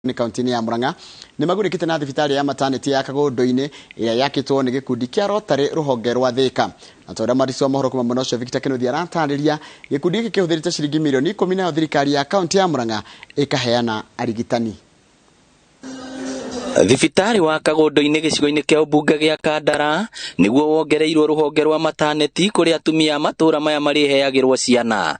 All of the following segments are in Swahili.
ni kaunti ya Murang'a ni magurikite na thibitari ya maternity ya Kagondu-ini ira yakitwo ni gikundi kia Rotary ruhonge rwa Thika na tonda mariso mohoro kuma muno cio Victor Kennedy aratariria gikundi giki kihuthirite ciringi milioni 10 na thirikari ya kaunti ya Murang'a ikaheana arigitani. Thibitari wa Kagondu-ini gicigo-ini kia ubunge gia Kandara niguo wongereirwo ruhonge rwa maternity kuri atumia matura maya mariheagirwo ciana.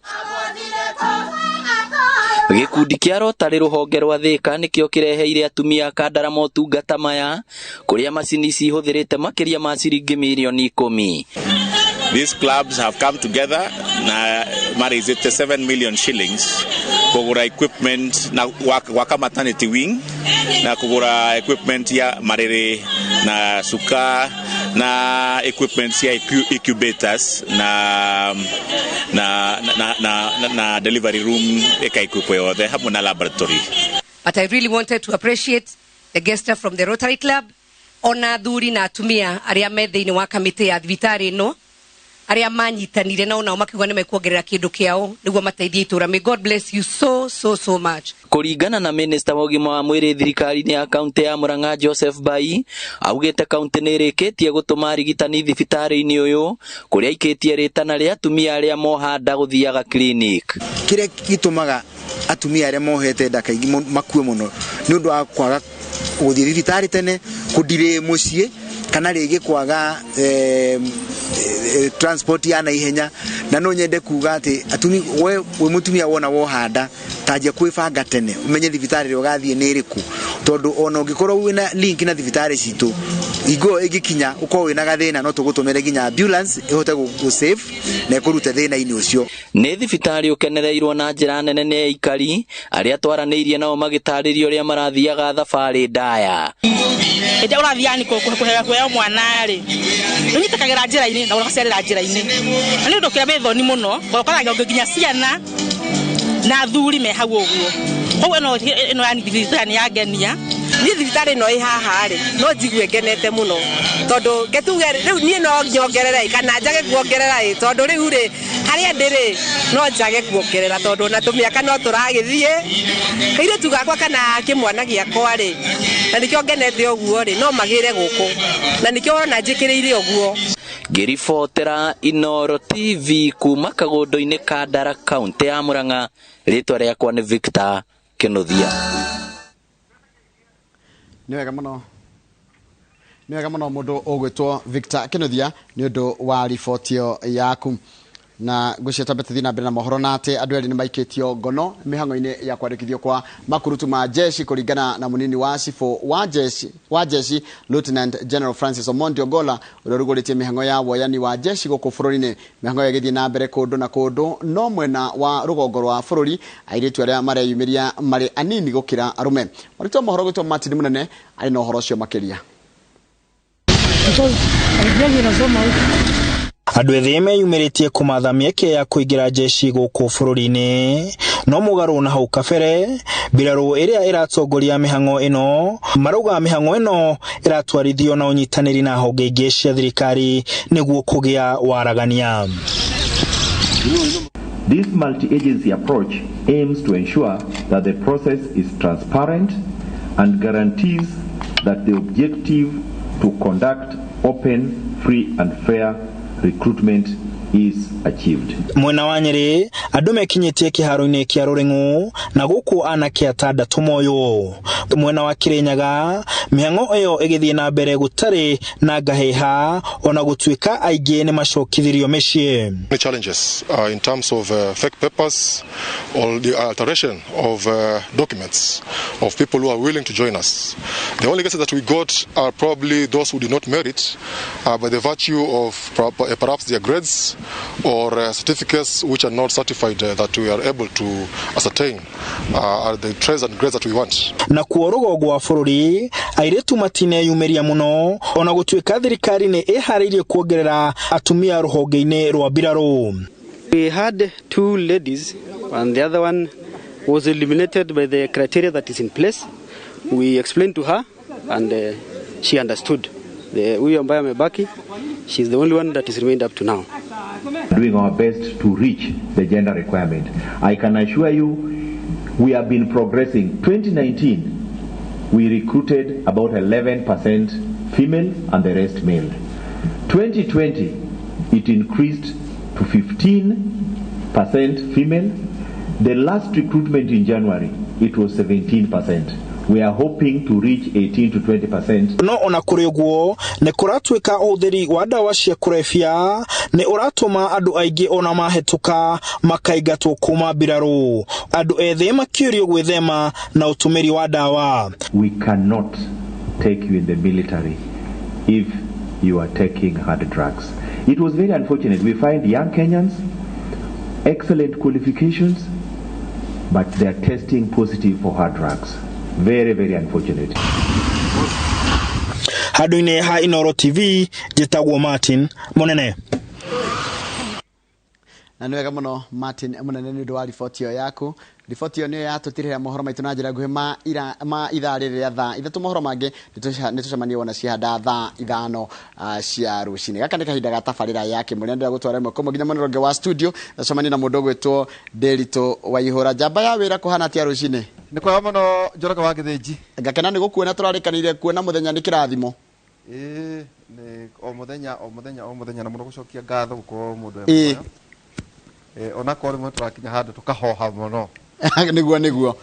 Gikundi kia Rotary ruhonge rwa Thika nikio kireheire atumia Kandara motungata maya kuria macini cihuthirite makiria ma ciringi milioni 10. These clubs have come together na raised 7 million shillings kugura equipment na waka maternity wing na kugura equipment ya marere na suka na equipment ya incubators na delivery room eka-equipo yothe hamwe na laboratory. But I really wanted to appreciate the guest from the Rotary Club, ona thuri na atumia aria me thiini wa kamiti ya thibitari no aria manyitanire na ona makigwa ni mekuongerera kindu kiao niguo mateithie itura. May God bless you so much. Kuringana na minister wa ugima wa mwiri thirikari-ini ya kaunti ya Murang'a Joseph Bai augite kaunti ni irikitie gutuma arigitani thibitari-ini uyu kuria ikitie ritana ria atumia aria mohanda guthiaga clinic. Kire gitumaga atumia aria mohete ndaka ingi makue muno ni undu wa kwaga guthie thibitari tene kudire mucie kana rigi kwaga transport ya na ihenya na no nyende kuga ati atumi we mutumia wona wohanda taje kwibanga tene umenye thibitari ugathie ni iriku tondu ona ungikorwo wina link na thibitari citu igo igikinya uko wina gathina no tugutumire ginya ambulance ihote gu save na ikuruta thina ini ucio. Ni thibitari ukenereirwo na njira nene ni aikari aria twaraniirie nao magitaririo ria marathiaga thabari ndaya. Ete urathiani kuhea mwana ri nyitakagera njira-ini na ugacerera njira-ini ni undu kia methoni muno gokaga nginya ciana na thuri me hau uguo koguo ino yani thibitari ya ngenia ni thibitari no ihaha ri no njigwe ngenete muno tondu ngetuge riu nie no nyongerera kana njage kuongerera tondu riu ri haria ndiri no njage kuongerera tondu na tumiaka no turagithie kaire tugakwa kana kimwana giakwa ri na nikio ngenete uguo ri no magire guku na nikio na njikirire uguo. Ngiribotera Inooro TV kuma Kagondu-ini Kandara kaunti ya Murang'a ritwa riakwa ni Victor Kennedy. Ni wega muno mundu ugwitwo Victor Kennedy ni undu wa ribotio yaku na gucieta betethi na mbere na mohoro na ati andu eri ni maikitio ngono mihango-ini ya kwandikithio kwa makurutu ma jeshi kuringana na munini wa cifo wa jeshi Lieutenant General Francis Omondi Ogolla uria ruguritie mihango ya woyani wa jeshi guku bururi-ini. Mihango yagithie na mbere kundu na kundu no mwena wa rugongo rwa bururi airitu aria mareyumiria mari anini gukira arume. Marito mohoro gwitwo Martin Munene ari na uhoro ucio makiria. Andu ethĩ meyumĩrĩtie kũmatha mĩeke ya kũingĩra jeshi gũkũ bũrũri-inĩ no mũgarũ na hau kabere mbirarũ ĩrĩa ĩratongoria mĩhang'o ĩno marauga mĩhang'o ĩno ĩratwarithio na ũnyitanĩri na honge ingĩ cia thirikari nĩguo kũgĩa waragania. This multi-agency approach aims to ensure that the process is transparent and guarantees that the objective to conduct open, free and fair recruitment is achieved. Mwena wa Nyeri andu mekinyitie kiharo-ini kia Rũrĩng'u na guku anake atandatu moyo. Mwena wa Kirinyaga mĩhang'o ĩyo ĩgĩthie na mbere gũtarĩ na ngaheha ona gũtuĩka aingĩ nĩ macokithirio mĩciĩ. The challenges in terms of fake papers or the alteration of documents of people who are willing to join us. The only cases that we got are probably those who did not merit by the virtue of perhaps their grades or certificates which are not certified that we are able to ascertain the traits and grades that we want. Na kuo rũgongo wa bũrũri airĩtu matineyumĩria mũno ona gũtuĩka thirikari nĩ ĩharĩirie kuongerera atumia rũhonge-inĩ rwa mbirarũ. We had 2 ladies and the other one was eliminated by the criteria that is in place. We explained to her and she understood. Huyu ambaye amebaki, she is the only one that is remained up to now. Doing our best to reach the gender requirement. I can assure you we have been progressing. 2019 we recruited about 11% female and the rest male. 2020, it increased to 15% female. The last recruitment in January, it was 17%. We are hoping to reach 18 to 20%. No ona kuri uguo ne kuratwika uthiri wa dawa cia kurefia ne uratuma andu aingi ona mahetuka makaigatwo kuma biraru andu ethe makiurio gwithema na utumiri wa dawa. We cannot take you in the military if you are taking hard drugs. It was very unfortunate. We find young Kenyans, excellent qualifications, but they are testing positive for hard drugs. Very, very unfortunate. Haduine ha Inoro TV, jitagwo Martin Munene. Na nĩ wega mũno Martin Munene nĩ ũndũ wa riboti ĩyo yaku. Riboti ĩyo nĩ yatũtirĩra mohoro maitũ na njĩra nguhĩ ma ithaa rĩrĩa thaa ithatũ. Mohoro mangĩ nĩ tũcemanie wona ciahanda thaa ithano cia rũcinĩ. Gaka nĩ kahinda ga tabarĩra yake mũnene ndĩra gũtwara ĩmwe kwa nginya mũneronge wa studio. Tũcemanie na mũndũ ũgwĩtwo Nderitu Waihũra. Njamba ya wĩra kũhana atĩa rũcinĩ? Nĩ kwega mũno Njoroge wa Gĩthĩnji. Ngakena nĩ gũkuona tũrarĩkanĩire kuona mũthenya nĩ kĩrathimo. Nĩ o mũthenya na mũno gũcokia ngatho gũkorwo mũndũ ĩmwe. Ona korwo mwe tũrakinya handũ tũkahoha mũno. Nĩguo Ndũ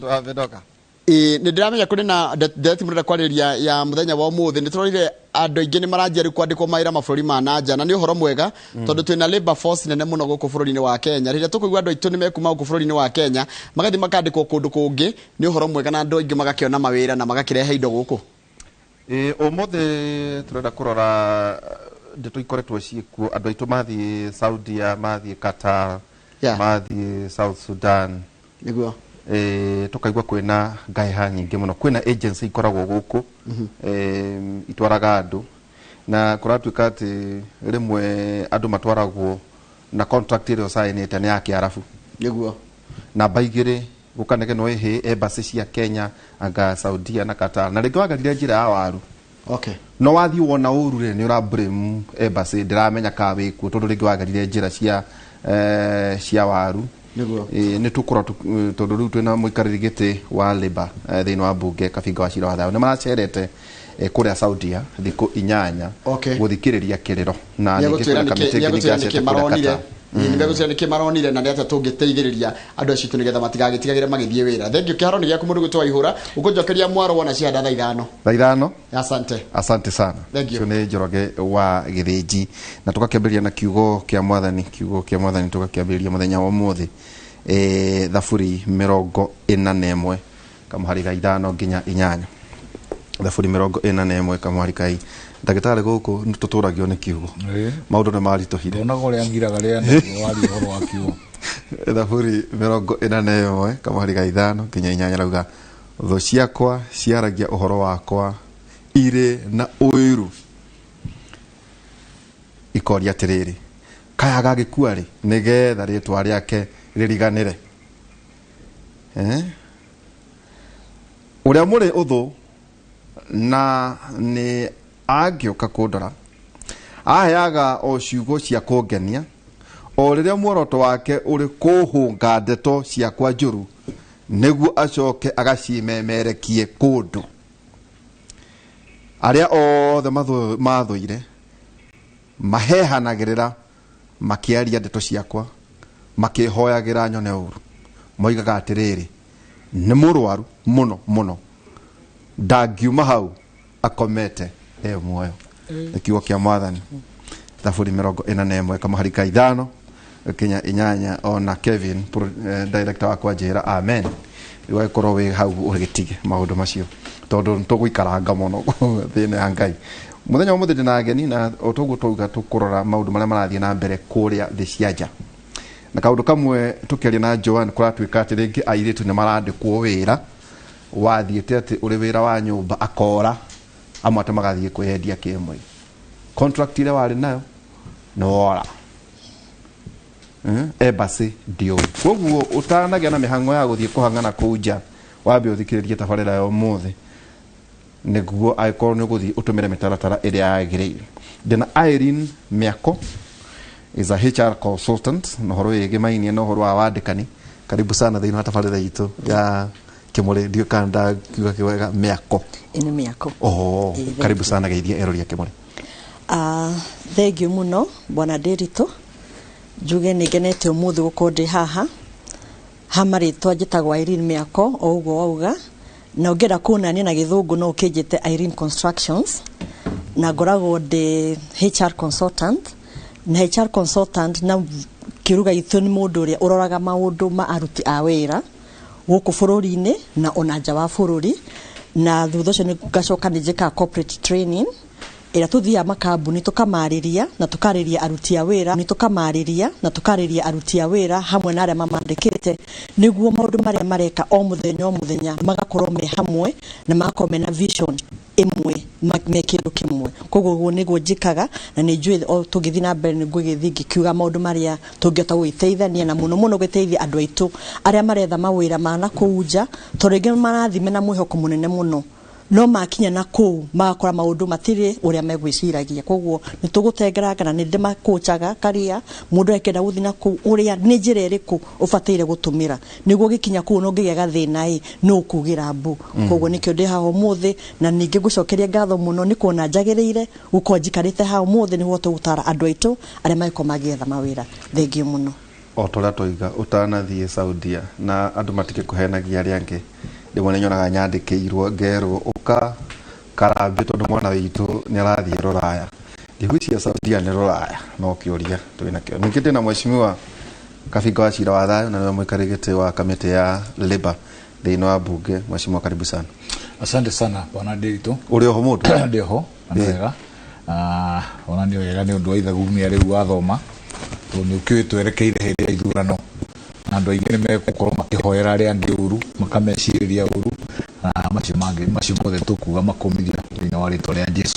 wa mĩnoga. Nĩ ndĩramenya kũrĩ na ndeti mũrenda kwarĩria ya mũthenya wa ũmũthĩ. Nĩ tũronire andũ aingĩ nĩ maranjia rĩu kwandĩkwo mawĩra mabũrũri ma nanja, na nĩ ũhoro mwega tondũ twĩna labor force nene mũno gũkũ bũrũri-inĩ wa Kenya. Rĩrĩa tũkũigua andũ aitũ nĩ mekuma gũkũ bũrũri-inĩ wa Kenya magathiĩ makandĩkwo kũndũ kũngĩ, nĩ ũhoro mwega na andũ aingĩ magakĩona mawĩra na magakĩrehe indo gũkũ. Ũmũthĩ tũrenda kũrora ndeto ikoretwo ciĩkuo. Andũ aitũ mathiĩ Saudi, mathiĩ Qatar, mathiĩ South Sudan. Nĩguo tukaigua kwina ngaiha nyingi muno. Kwina agency ikoragwo guku itwaraga andu na kuratuika ati rimwe andu matwaragwo na contract ile signete ni yake arafu niguo na baigire gukanege no ehe embassy cia Kenya anga Saudia na Qatar na ringi wagarire njira ya waru. Okay. No wathi wona uru ni ura blame embassy ndiramenya ka wiku tondu ringi wagarire njira cia waru. Niguo ni tukora tondu riu twina muikariri giti wa Labour thiini wa bunge Kabinga wa Cira wa Thayo ni maracerete kuria Saudia thiku 8 guthikiriria kiriro na ningi kwira kamiti ngacete maronire ni begũcira nĩ kĩmaronire na nĩatĩa tũngĩteithĩrĩria andũ acio tu nĩgetha matigagĩtigagĩre magĩthiĩ wĩra. Thengio kĩharo nĩ gĩaku mũndũ gwĩtwo Waihũra ũkũnjokeria mwaro wona cianda thaa ithano. Asante sana. Cio nĩ Njoroge wa Gĩthĩnji na tũgakĩambĩrĩria na kiugo kĩa Mwathani tũgakĩambĩrĩria mũthenya wa ũmũthĩ Thaburi 41 kamuhari ga 5 nginya 8. Thaburi 41 kamuhari ga ndagĩtarĩ gũkũ nĩ tũtũragio nĩ kiugo maũndũ nĩ maritũhire ona gore ngiraga rĩa nĩ wari horo wa kiugo. Thaburi 41 kamuhari ga 5 nginya 8 rauga thũ ciakwa ciaragia ũhoro wakwa irĩ na ũiru ikoria atĩrĩrĩ kaya gagĩkua rĩ nĩgetha rĩtwa rĩake rĩriganĩre. Ũrĩa mũrĩ ũthũ na nĩ agĩũka kũndora aheaga o ciugo cia kũngenia o rĩrĩa muoroto wake ũrĩ kũhũnga ndeto ciakwa njũru nĩguo acoke agacimemerekie kũndũ. Arĩa othe mathũire mahehanagĩrĩra makĩaria ndeto ciakwa makĩhoyagĩra nyone ũru moigaga atĩrĩrĩ nĩ mũrwaru mũno ndangiuma hau akomete muoyo. Kiugo kĩa Mwathani. Thaburi 41 kamuhari ga 5 kinya 8 ona Kevin director wakwa njĩra amen iwakorwo we hau ũgĩtige maũndũ macio tondu tũgũikaranga mũno thĩinĩ ya Ngai. Mũthenya wa mũthĩ na ageni na otoguo tũuga tũkũrora maũndũ marĩa marathiĩ na mbere kũrĩa thĩ cia nja na kaũndũ kamwe tũkĩaria na Joan kũratuĩka atĩ rĩngĩ airĩtu nĩ marandĩkwo wĩra wathiĩte atĩ ũrĩ wĩra wa nyũmba akora amwe atamagathiĩ kwĩyendia kĩmwe contract ile wari nayo no ora embassy ndio koguo utanagĩa na mĩhang'o ya gũthiĩ kũhang'ana kũu nja wambe ũthikĩrĩrie tabarĩra ya ũmũthĩ nĩguo aikorwo nĩ gũthiĩ ũtũmĩre mĩtaratara ĩrĩa yagĩrĩire. Ndĩna Irene Mĩako is a HR consultant na horo wĩgiĩ mainie na horo wa wandĩkani. Karibu sana thĩinĩ wa tabarĩra itũ ya Kimure ndio kanda kiuga kiwega miako ini miako karibu sana geithia eroria Kimure. Thank you muno bwana Derito njuge nigenete umuthi gukondi haha hamaritwa njitagwa Irene Miako ougo auga na ongera kunania na githungu no ukijite Irene Constructions na ngoragwo ndi HR consultant na HR consultant na kiruga ithu ni mundu uria uroraga maundu ma aruti a wira guku bururi-ini na ona nja wa bururi na thutha ucio ni ngacoka njika corporate training ira tuthia makambuni tukamariria na tukariria aruti a wira ni tukamariria na tukariria aruti a wira hamwe na aria mamandikite niguo maundu maria mareka o muthenya magakorwo me hamwe na makome na vision imwe mekindu kimwe koguo niguo njikaga na ni njui tugithi na mbere niguo githi ngikiuga maundu maria tungiota gwiteithania na muno gwiteithia andu aitu aria maretha mawira mana kuunja toringi marathime na mwihoko munene muno no makinya na ku makora maundu matire uria megwiciragia koguo ni tugutengeranga na ni ndimakochaga karia mundu ekenda guthi na ku uria ni njira iriku ufatire gutumira niguo gikinya ku no ngigega thina no kugira mbu koguo nikio ndi haho muthi na ningi gucokeria ngatho muno ni kuona njagirire gukonjikarite haho muthi niguo tugutara andu aitu aria maiko magietha mawira thengi muno otoria toiga utanathie Saudia na andu matike kuhenagia aria ange ndimone nyonaga nyandikirwo ngero uka karambi tondu mwana witu ni arathie Ruraya ndigucia Saudia ni Ruraya no kiuria twina kio nikite na mheshimiwa Kafinga wa Cira wa Thayo na niwe mwikarigite wa kamiti ya Labour thiini wa bunge. Mheshimiwa, karibu sana. Asante sana bwana Derito. Uri ho mundu ndio ho wega ona ndio wega ni undu wa ithagumia riu wathoma to ni ukiwitwo erekeire hindi ya ithurano andu aingi ni megũkorwo makihoera aria angi uru makameciria uru macio mangi macio mothe tukuga makomithia thĩinĩ wa rĩtwa rĩa Jesu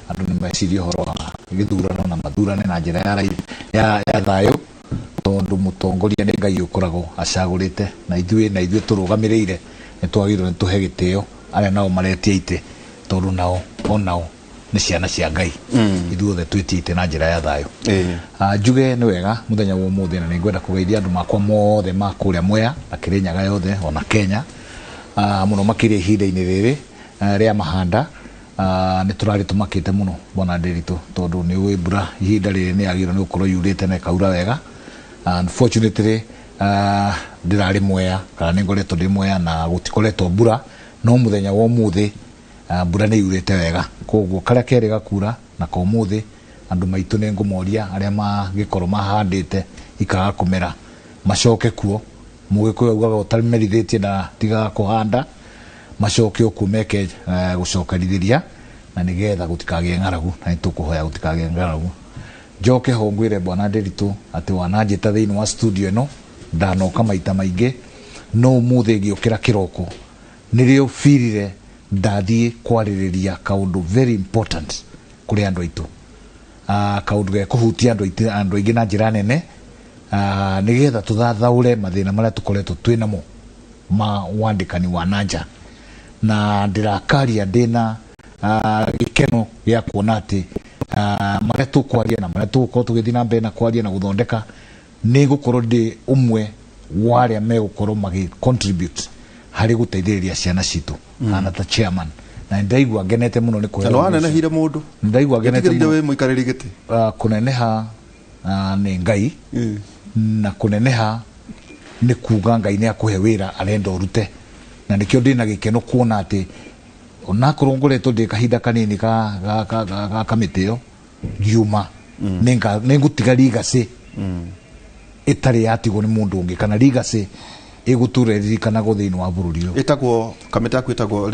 andu ni meciria horo wa gĩthurano na mathurane na njĩra ya thayũ tondu mutongoria ni Ngai ũkoragwo acagũrĩte na ithuĩ tũrũgamĩrĩire ni twagĩrĩirwo ni tuhe gĩtĩo aria nao maretia ite tondu onao ni ciana cia Ngai ithuothe twĩtĩte na njĩra ya thayũ. Njuge ni wega muthenya wa ũmũthĩ na nĩ ngwenda kũgeithia andu makwa mothe ma kũrĩa Mwea na Kĩrĩnyaga yothe ona Kenya muno makĩria ihinda-inĩ rĩrĩ rĩa mahanda nĩ tũrarĩ tũmakĩte muno bwana Derito tondu nĩ ũĩ mbura ihinda rĩrĩ nĩ yagĩrĩirwo nĩ gũkorwo yurĩte na ĩkaura wega. Unfortunately ndirarĩ Mwea kana nĩ ngoretwo ndĩ Mwea na gũtikoretwo mbura no muthenya wa ũmũthĩ mbura nĩ yurĩte wega koguo karia kerĩ gakura na kwa ũmũthĩ andu maitũ nĩ ngũmoria aria magĩkorwo mahandĩte ikaga kũmera macoke kuo mũgĩkũyũ augaga ũtamerithĩtie na tigaga kũhanda macoke okuo meke gũcokanithĩria na nĩgetha gũtikagĩe ng'aragu na nĩtũkũhoya gũtikagĩe ng'aragu. Njoke ho ngwĩre bwana Derito atĩ wananjĩta thĩinĩ wa studio ĩno ndanoka maita maingĩ no ũmũthĩ ngĩũkĩra kĩroko nĩrĩo firire ndathiĩ kwarĩrĩria kaundu very important kuri andu aitu kaundu ge kuhutia andu aingĩ na njĩra nene nigetha tuthathaure mathĩna marĩa tũkoretwo twĩnamo ma wandĩkani wa nanja na ndĩrakaria ndĩna gĩkeno gĩa kuona atĩ marĩa tũkwaria na marĩa tũgũkorwo tũgĩthiĩ na mbere na kwaria na gũthondeka nĩ gũkorwo ndĩ ũmwe wa arĩa megũkorwo magĩ-contribute hari guteithĩrĩria ciana citũ ana ta chairman na ndaigua ngenete muno ni kuhera no anenehire mundu ndaigua ngenete muno we muikarĩri gĩtĩ kuneneha ni Ngai na kuneneha ni kuga Ngai nĩ akuhe wĩra arenda urute na nikio ndina gĩkeno kuona atĩ onakorwo ngoretwo ndĩ kahinda kanini ka kamĩtĩ ĩyo ngiuma nĩ ngũtiga legacy ĩtarĩ yatigwo nĩ mũndũ ũngĩ kana legacy igutureririkana go thiini wa bururi uyu itagwo kamiti yaku itagwo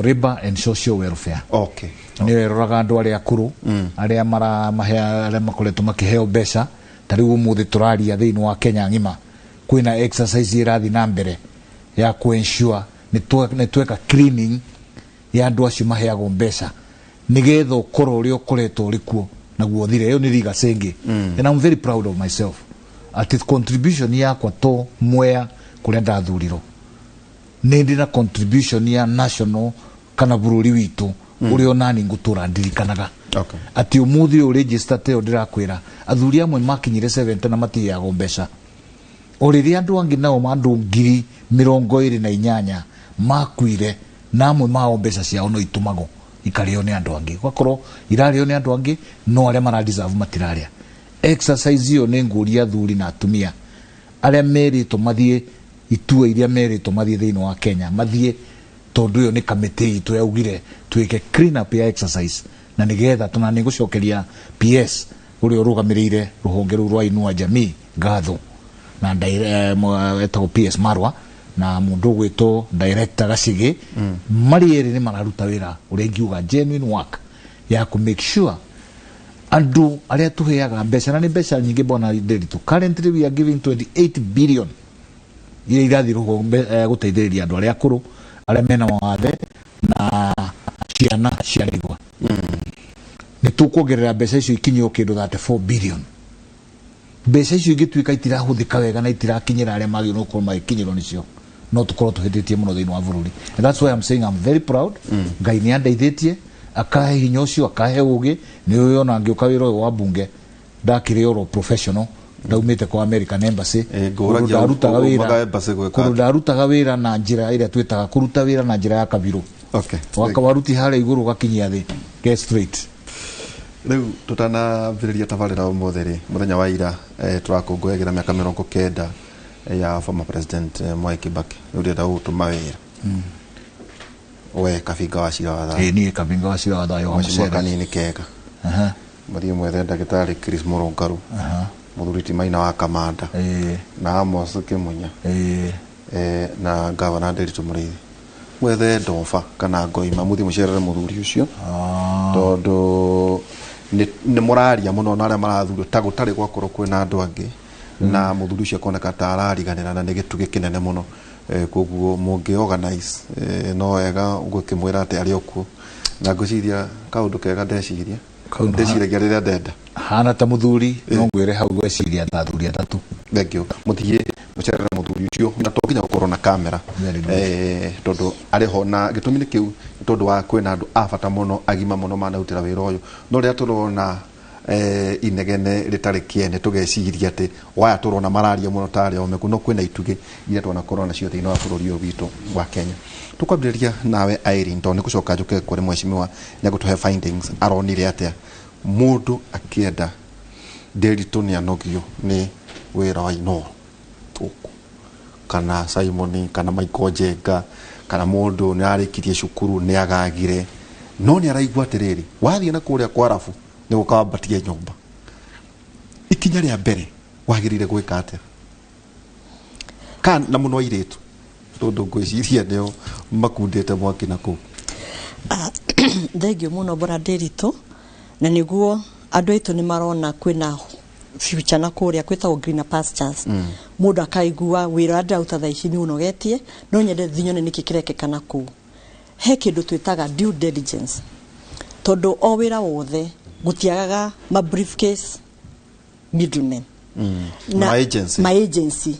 Labour and Social Welfare. Okay. Ni weroraga andu aria akuru aria aria makoretwo makiheo mbeca tariu umuthi turaria thiini wa Kenya ngima kwina exercise irathi na mbere ya ku-ensure ni tweka cleaning ya andu acio maheagwo mbeca nigetha ukoro uria ukoretwo urikuo naguo thire iyo ni riga sengi and I'm very proud of myself at its contribution yakwa to Mwea kuria ndathurirwo nĩ ndĩ na contribution ya national kana bururi witu uria onani ngutura ndirikanaga ati umuthi u register te ndirakwira athuri amwe makinyire 70 na matiheagwo mbeca o riria andu angi nao mandu 28,000 makuire na amwe mao mbeca ciao no itumago ikarĩo nĩ andũ angĩ gwakorwo irarĩo nĩ andũ angĩ no arĩa maradeserve matiraria. Exercise ĩyo nĩ ngũria athuri na atumia arĩa merĩtwo mathiĩ itua iria merĩtwo mathiĩ thĩinĩ wa Kenya mathiĩ, tondũ ĩyo nĩ kamĩtĩ itũ yaugire twĩke clean up ya exercise, na nĩgetha tuna nĩ gũcokeria PS ũrĩa ũrũgamĩrĩire rũhonge rũu rwa Inua Jamii ngatho na etagwo PS Marwa na mũndũ ũgwĩtwo Director Gacigi marĩ erĩ nĩ mararuta wĩra ũrĩa ingiuga genuine work ya ku make sure andũ arĩa tũheaga mbeca, na nĩ mbeca nyingĩ bwana Nderitu. Currently we are giving 28 billion iria irathiĩ gũteithĩrĩria andũ arĩa akũrũ, arĩa mena mawathe na ciana ciarĩgwa. Nĩ tũkuongerera mbeca icio ikinyio kĩndũ 34 billion. Mbeca icio ingĩtuĩka itirahũthĩka wega na itirakinyĩra arĩa magĩrĩirwo gũkorwo magĩkinyĩrwo nĩcio, no tũkorwo tũhĩtĩtie mũno thĩinĩ wa bũrũri. And that's why I'm saying I'm very proud. Ngai nĩ andeithĩtie, akahe hinya ũcio, akahe ũgĩ. Nĩ ũyũ ona ngĩũka wĩra ũyũ wa bunge ndakĩrĩ oro professional, ndaumĩte kwa American Embassy, kũrũ ndarutaga wĩra na njĩra ĩrĩa twĩtaga kũruta wĩra na njĩra ya kabirũ. Wakawaruti harĩa igũrũ gakinyia thĩ, get straight. Rĩu tutanambĩrĩria tabarĩra ũmũthĩ rĩ, mũthenya wa ira tũrakũngũyagĩra mĩaka 90 ya former president Mwai Kibaki. Rĩu ndĩrenda gũgũtũma wĩra we Kabinga wa Cira wa Thayũ. Niĩ Kabinga wa Cira wa Thayũ wa Mũcere kanini kega. Mathiĩ mwethe ndagĩtarĩ Chris Mũrũngarũ, mũthuri ti Maina wa Kamanda na Amos Kĩmunya na Gavana Nderitu Mũrĩithi. Mwethe Ndoba kana Ngoima mũthiĩ mũcerere mũthuri ũcio, tondũ nĩ mũraria mũno na arĩa marathurwo ta gũtarĩ gwakorwo kwĩna andũ angĩ, na mũthuri ũcio akoneka ta arariganĩra na nĩ gĩtugĩ kĩnene mũno. Koguo mũngĩ organize no wega ngũkĩmwĩra atĩ arĩ okuo, na ngwĩciria kaũndũ kega ndeciria ndeciragia rĩrĩa ndenda hana ta mũthuri no ngwĩre hau gweciria ta athuri atatũ. Thengio mũthiĩ mũcerere mũthuri ũcio, na to nginya gũkorwo na kamera tondũ arĩ ho, na gĩtũmi nĩ kĩu tondũ wa kwĩna andũ a bata mũno agima mũno manarutĩra wĩra ũyũ, no rĩrĩa tũrona inegene rĩtarĩ kĩene tũgeciria atĩ waya tũrona mararia mũno tarĩ omeku, no kwĩna itugĩ iria twanakorwo nacio thĩinĩ wa bũrũri ũyũ witũ wa Kenya. Tũkwambĩrĩria nawe Irene, tondũ nĩ gũcoka njũke kũrĩ mheshimiwa nĩagũtũhe findings, aronire atĩa mũndũ akĩenda Nderitu nĩ anogio nĩ wĩra wa Inooro Tũkũ kana Simon kana Michael Njenga kana mũndũ nĩ arĩkirie cukuru nĩ agagire, no nĩ araigua atĩrĩrĩ wathiĩ na kũrĩa kwa Arabu nĩ gũkambatie nyũmba. Ikinya rĩa mbere wagĩrĩire gwĩka atĩa kana na mũno airĩtu, tondũ ngwĩciria nĩo makundĩte mwaki na kũu? Thengio mũno bwana Nderitu, na nĩguo andũ aitũ nĩ marona kwĩna future na kũrĩa kwĩtagwo greener pastures. Mũndũ akaigua wĩra ũrĩa ndĩraruta thaa ici nĩ ũnogetie, no nyende thinyone nĩkĩ kĩrekĩkana kũu. He kĩndũ twĩtaga due diligence, tondũ o wĩra wothe gũtiagaga ma briefcase middlemen na ma agency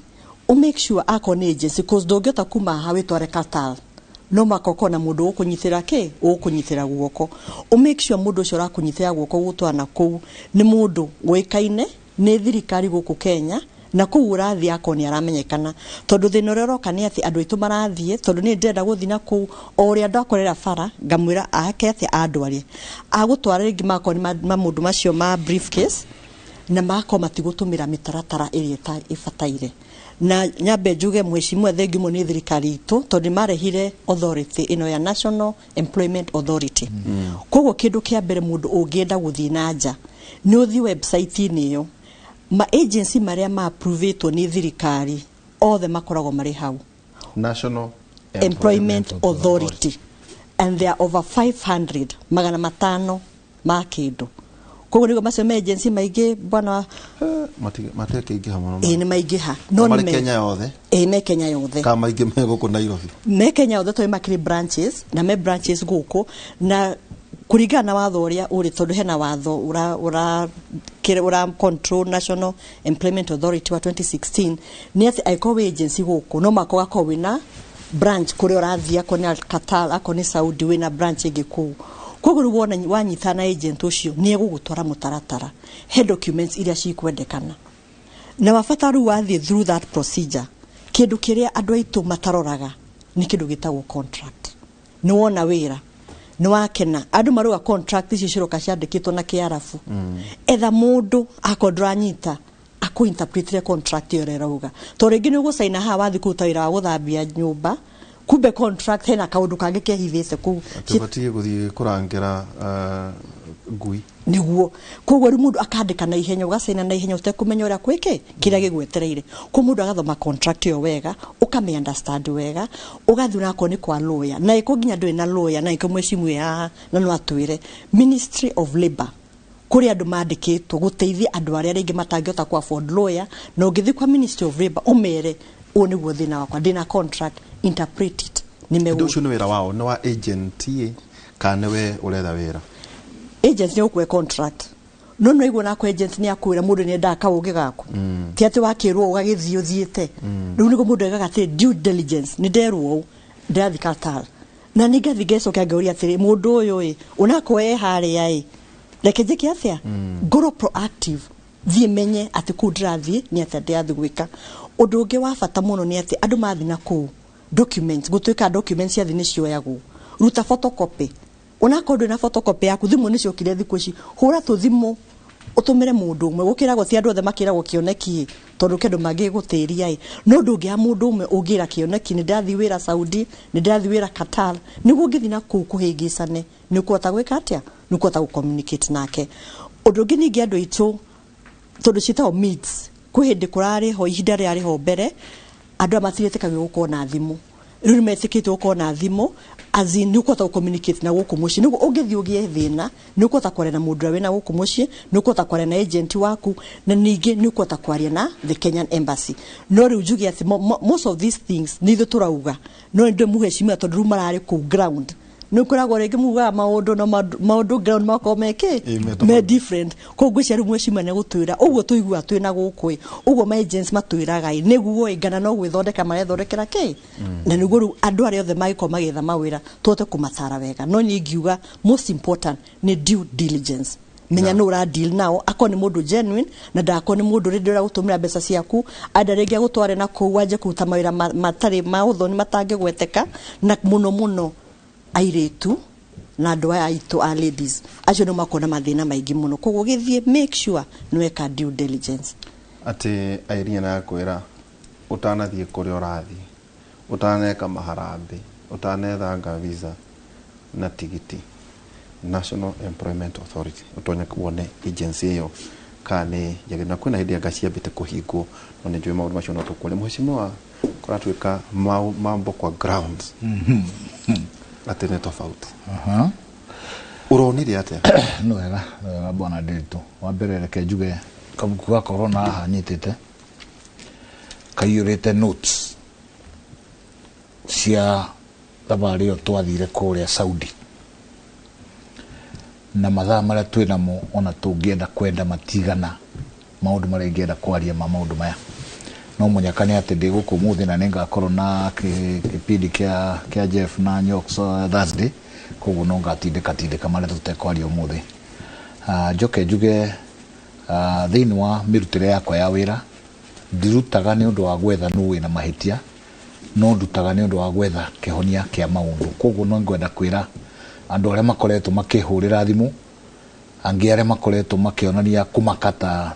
make sure ako ni agency, because ndũngĩhota kuma haha wĩtware Qatar, no makoko na mũndũ ũkũnyitĩra ũkũnyitĩra guoko, make sure mũndũ ũcio ũrakũnyitĩra guoko gũtwana kũu nĩ mũndũ ũĩkaine nĩ thirikari gũkũ Kenya, na kũu ũrathiĩ ako nĩ aramenyekana, tondũ thĩna ũrĩa ũroka nĩ atĩ andũ aitũ marathiĩ, tondũ nĩ ndĩrenda gũthiĩ na kũu o ũrĩa andũ akorera bara ngamwĩra ake atĩ andwarie agũtwara rĩngĩ makoni mũndũ macio ma briefcase na mako matigũtũmĩra mĩtaratara ĩrĩa ĩbataire. Na nyambe njuge mheshimiwa thengio mũno nĩ thirikari itũ, tondũ marehire authority ĩno ya National Employment Authority. Koguo kĩndũ kĩa mbere mũndũ ũngĩenda gũthiĩ na nja nĩ ũthiĩ website-inĩ ĩyo, ma agency maria ma approvetwo ni thirikari othe makoragwo marĩ hau, National Employment Authority, and there are over 500 magana matano ma kĩndũ. Koguo nĩguo macio ma agency maingĩ bwana matekĩingĩha mũno nĩ maingĩha, no nĩ Kenya yothe me Kenya yothe kama maingĩ me gũkũ Nairobi, me Kenya yothe tondũ makĩrĩ branches na me branches gũkũ, na kũringana na watho ũrĩa ũrĩ, tondũ hena watho ura control National Employment Authority wa 2016 nĩ atĩ aiko agency gũkũ no mako gako wina branch kũrĩa ũrathiĩ, ako nĩ Qatar, ako nĩ Saudi, wina branch ĩngĩ kũu. Koguo wona wanyita na agent ũcio nĩ egũgũtwara mũtaratara he documents iria cikwendekana, na wabata rĩu wathiĩ through that procedure. Kĩndũ kĩrĩa andũ aitũ mataroraga ni kindu gitagwo contract ni wona wira ni wakena andu maruga contract ici ciroka ciandikitwo na kiarafu etha mundu akondranyita aku interpretire contract yo rerauga to ringi ni gusaina ha wathi kuta wira wa guthambia nyumba kumbe contract hena kaundu kangi kehithise ku tubatie guthie kurangira ngui niguo koguo ri mundu akandika na ihenya ugasaina na ihenya utekumenya uria kwike kiria gigwetereire ko mundu agathoma contract yo wega ukame understand wega ugathura ko ni kwa lawyer na iko ginya ndwe na lawyer na iko mwecimu ya na no atwire Ministry of Labour kuri andu mandikitwo guteithia andu aria ringi matangihota ku afford lawyer no ngithi kwa Ministry of Labour umere uniguo thina wakwa ndina contract interpret it nimewu ndio wira wao no wa agent kana we uretha wira agent ni ukwe contract no igwo na kwa agent ni akwira mundu ni ndaka uge gaku ti ati wakirwo ugagithio thiete riu niko mundu egagate due diligence ni nderwo ndathi Qatar na nigathi geso kiangauri atiri mundu uyu unako haria reke njike atia ngoro proactive thie menye ati kudrathi ni ati ndathi gwika undu ungi wa bata muno ni ati andu mathi na ku documents gutwika documents ya thini cioyagwo ruta photocopy unako ndu na photocopy yaku thimu ni ciokire thiku ici hura tu thimu utumire mundu umwe gukiragwo ti andu othe makiragwo kioneki tondu kendu magi gutiria no ndungi ya mundu umwe ugira kioneki ni ndathi wira Saudi ni ndathi wira Qatar niguo ngithi na ku kuhingisane ni kuota gwika atia ni kuota gu communicate nake undu ungi ningi andu itu tondu citao meets kuhindi kurari ho ihinda riari ho mbere andu amatirĩtĩkagio gũkorwo na thimũ rĩu nĩmetĩkĩtwo gũkorwo na thimũ azi nĩ ũkũhota gũcommunicate na gũkũ mũciĩ nĩguo ũngĩthiĩ ũgĩe thĩna nĩ ũkũhota kwaria na mũndũ ũrĩa wĩna gũkũ mũciĩ nĩ ũkũhota kwaria na agent waku na ningĩ nĩ ũkũhota kwaria na the Kenyan embassy no rĩu njuge atĩ most of these things nĩ ithuĩ tũrauga no nĩ ndĩmuhecimia tondũ rĩu mararĩ kũu ground nukuragwo rege muga maundu no maundu ground mako meke me different ko gwicia ru mwecima ne gutwira uguo tuigua twina gukui uguo my agents matwiraga niguo igana no gwithondeka marethondekera ke na niguo ru andu ari othe magiko magetha mawira tote kumatara wega no ningiuga most important ni due diligence menya no ra deal nao akoni mundu genuine na ndakoni mundu rindira gutumira mbeca ciaku andaregia gutware na ku wanje kuruta mawira matari ma uthoni matange gweteka na muno airetu na andu aya aitu a ladies acio no makona mathina maingi muno koguo githie make sure nweka due diligence ati airia na kwira utanathie kuri urathi utaneka maharambe utanethanga visa na tigiti National Employment Authority utonya kuone agency hiyo kane yagena kwina hidi agacia bite kuhingwo no ni njwe maundu macio no tukule muheshimiwa kora twika mambo kwa grounds atene tofauti uronire atia no wega bwana Ndiritu wa mbere reke njuge kabuku ga corona haha nyitite kaiyurite notes cia thabari yo twathire kuria Saudi na mathaa maria twinamo ona tungienda kwenda matigana maundu maria ingienda kwaria maundu maya no munyakane ati ndi guku muthi na ningakorwo na kipindi kia Jeff na Nyox Thursday koguo no ngatindika maria tutekwaria umuthi njoke njuge thiini wa mirutire yakwa ya wira ndirutaga ni undu wa gwetha nu wina mahitia no ndutaga ni undu wa gwetha kihonia kia maundu koguo no ngwenda kwira andu aria makoretwo makihurira thimu angi aria makoretwo makionania kumakata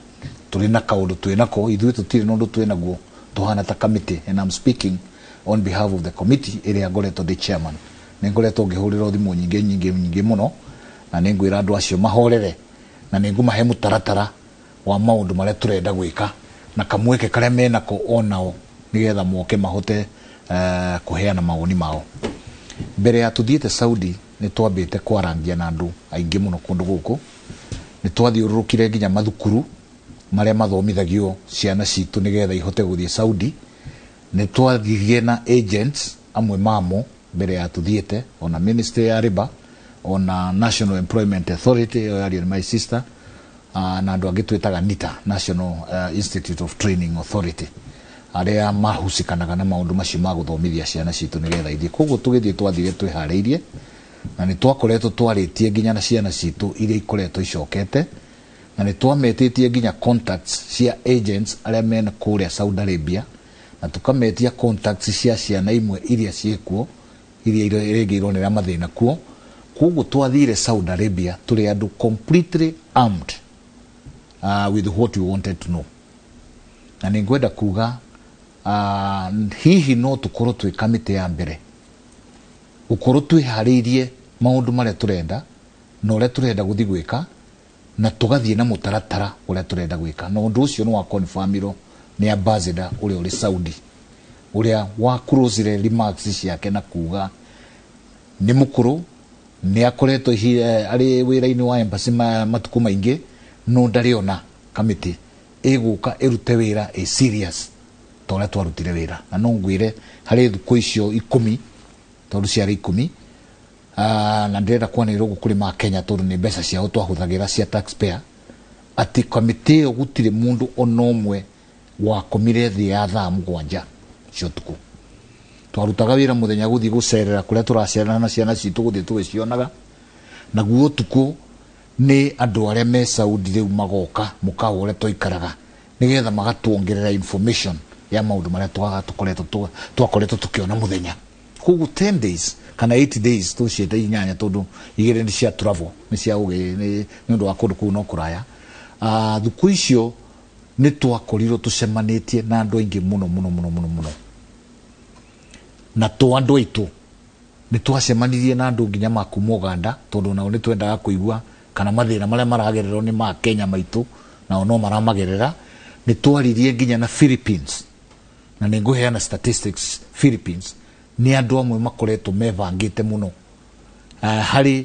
tulina kaundu twinako ithuĩ tutire nundu twinaguo tuhana ta committee and I'm speaking on behalf of the committee area ngoretwo the chairman ningoretwo ngihurira thimu nyingi muno na ningwira andu acio mahorere na ningumahe mutaratara wa maundu maria turenda gwika na kamweke karia menako onao nigetha moke mahote kuheana mawoni mao mbere ya tuthiete Saudi ni twambite kwarangia na andu aingi muno kundu guku ni twathiururukire nginya mathukuru maria mathomithagio ciana citu nigetha ihote guthie Saudi ni twathirie na agents amwe mamo mbere ya tuthiete ona Ministry ya Labour ona National Employment Authority yari my sister na andu angi twitaga NITA National Institute of Training Authority aria mahusikanaga na maundu macio ma guthomithia ciana citu nigetha ithie koguo tugithie twathire twihariirie na ni twakoretwo twaritie nginya na ciana citu iria ikoretwo icokete na ni twametetie nginya contacts cia agents aria mena kuria Saudi Arabia na tukametia contacts cia ciana imwe iria ciekuo iria iregirwo nĩ mathĩna kuo. Koguo twathire Saudi Arabia tũrĩ andũ completely armed with what we wanted to know. Na nĩngwenda kuga hihi no tũkorwo twĩ kamĩtĩ ya mbere gũkorwo twĩharĩirie maũndũ marĩa tũrenda na ũrĩa tũrenda gũthiĩ gwĩka na tũgathiĩ na mũtaratara ũrĩa tũrenda gwĩka. Na ũndũ ũcio nĩ wa confirmirwo nĩ ambassador ũrĩa ũrĩ Saudi, ũrĩa wa closire remarks ciake na kuga nĩ mũkũrũ, nĩ akoretwo arĩ wĩra-inĩ wa embassy matukũ maingĩ, no ndarĩ ona kamĩtĩ ĩgũka ĩrute wĩra serious ta ũrĩa twarutire wĩra. Na no ngwĩre harĩ thikũ icio 10 tondũ ciarĩ 10 na ndĩrenda kwanĩrĩrwo kũrĩ ma Kenya tondũ nĩ mbeca ciao twahũthagĩra cia taxpayer, atĩ kamĩtĩ ĩyo gũtirĩ mũndũ ona ũmwe wakomire thĩ ya thaa 7 cia ũtukũ. Twarutaga wĩra mũthenya gũthiĩ gũcerera kũrĩa tũracerana na ciana citũ gũthiĩ tũgĩcionaga, naguo ũtukũ nĩ andũ arĩa me Saudi rĩu magoka mũkawa ũrĩa twaikaraga nĩgetha magatuongerera information ya maũndũ marĩa twakoretwo tũkĩona mũthenya. Koguo 10 days kana 8 days tũciĩte inyanya tondũ igĩrĩ nĩ cia travel, nĩ cia nĩ ũndũ wa kũndũ kũu no kũraya. Thikũ icio nĩ twakorirwo tũcemanĩtie na andũ aingĩ mũno na to andũ aitũ nĩ twacemanirie na andũ nginya ma kuma Uganda tondũ nao nĩ twendaga kũigua kana mathĩna marĩa maragererwo nĩ ma Kenya maitũ nao no maramagerera. Nĩ twaririe nginya na Philippines, na nĩ ngũheana statistics. Philippines nĩ andũ amwe makoretwo mebangĩte mũno harĩ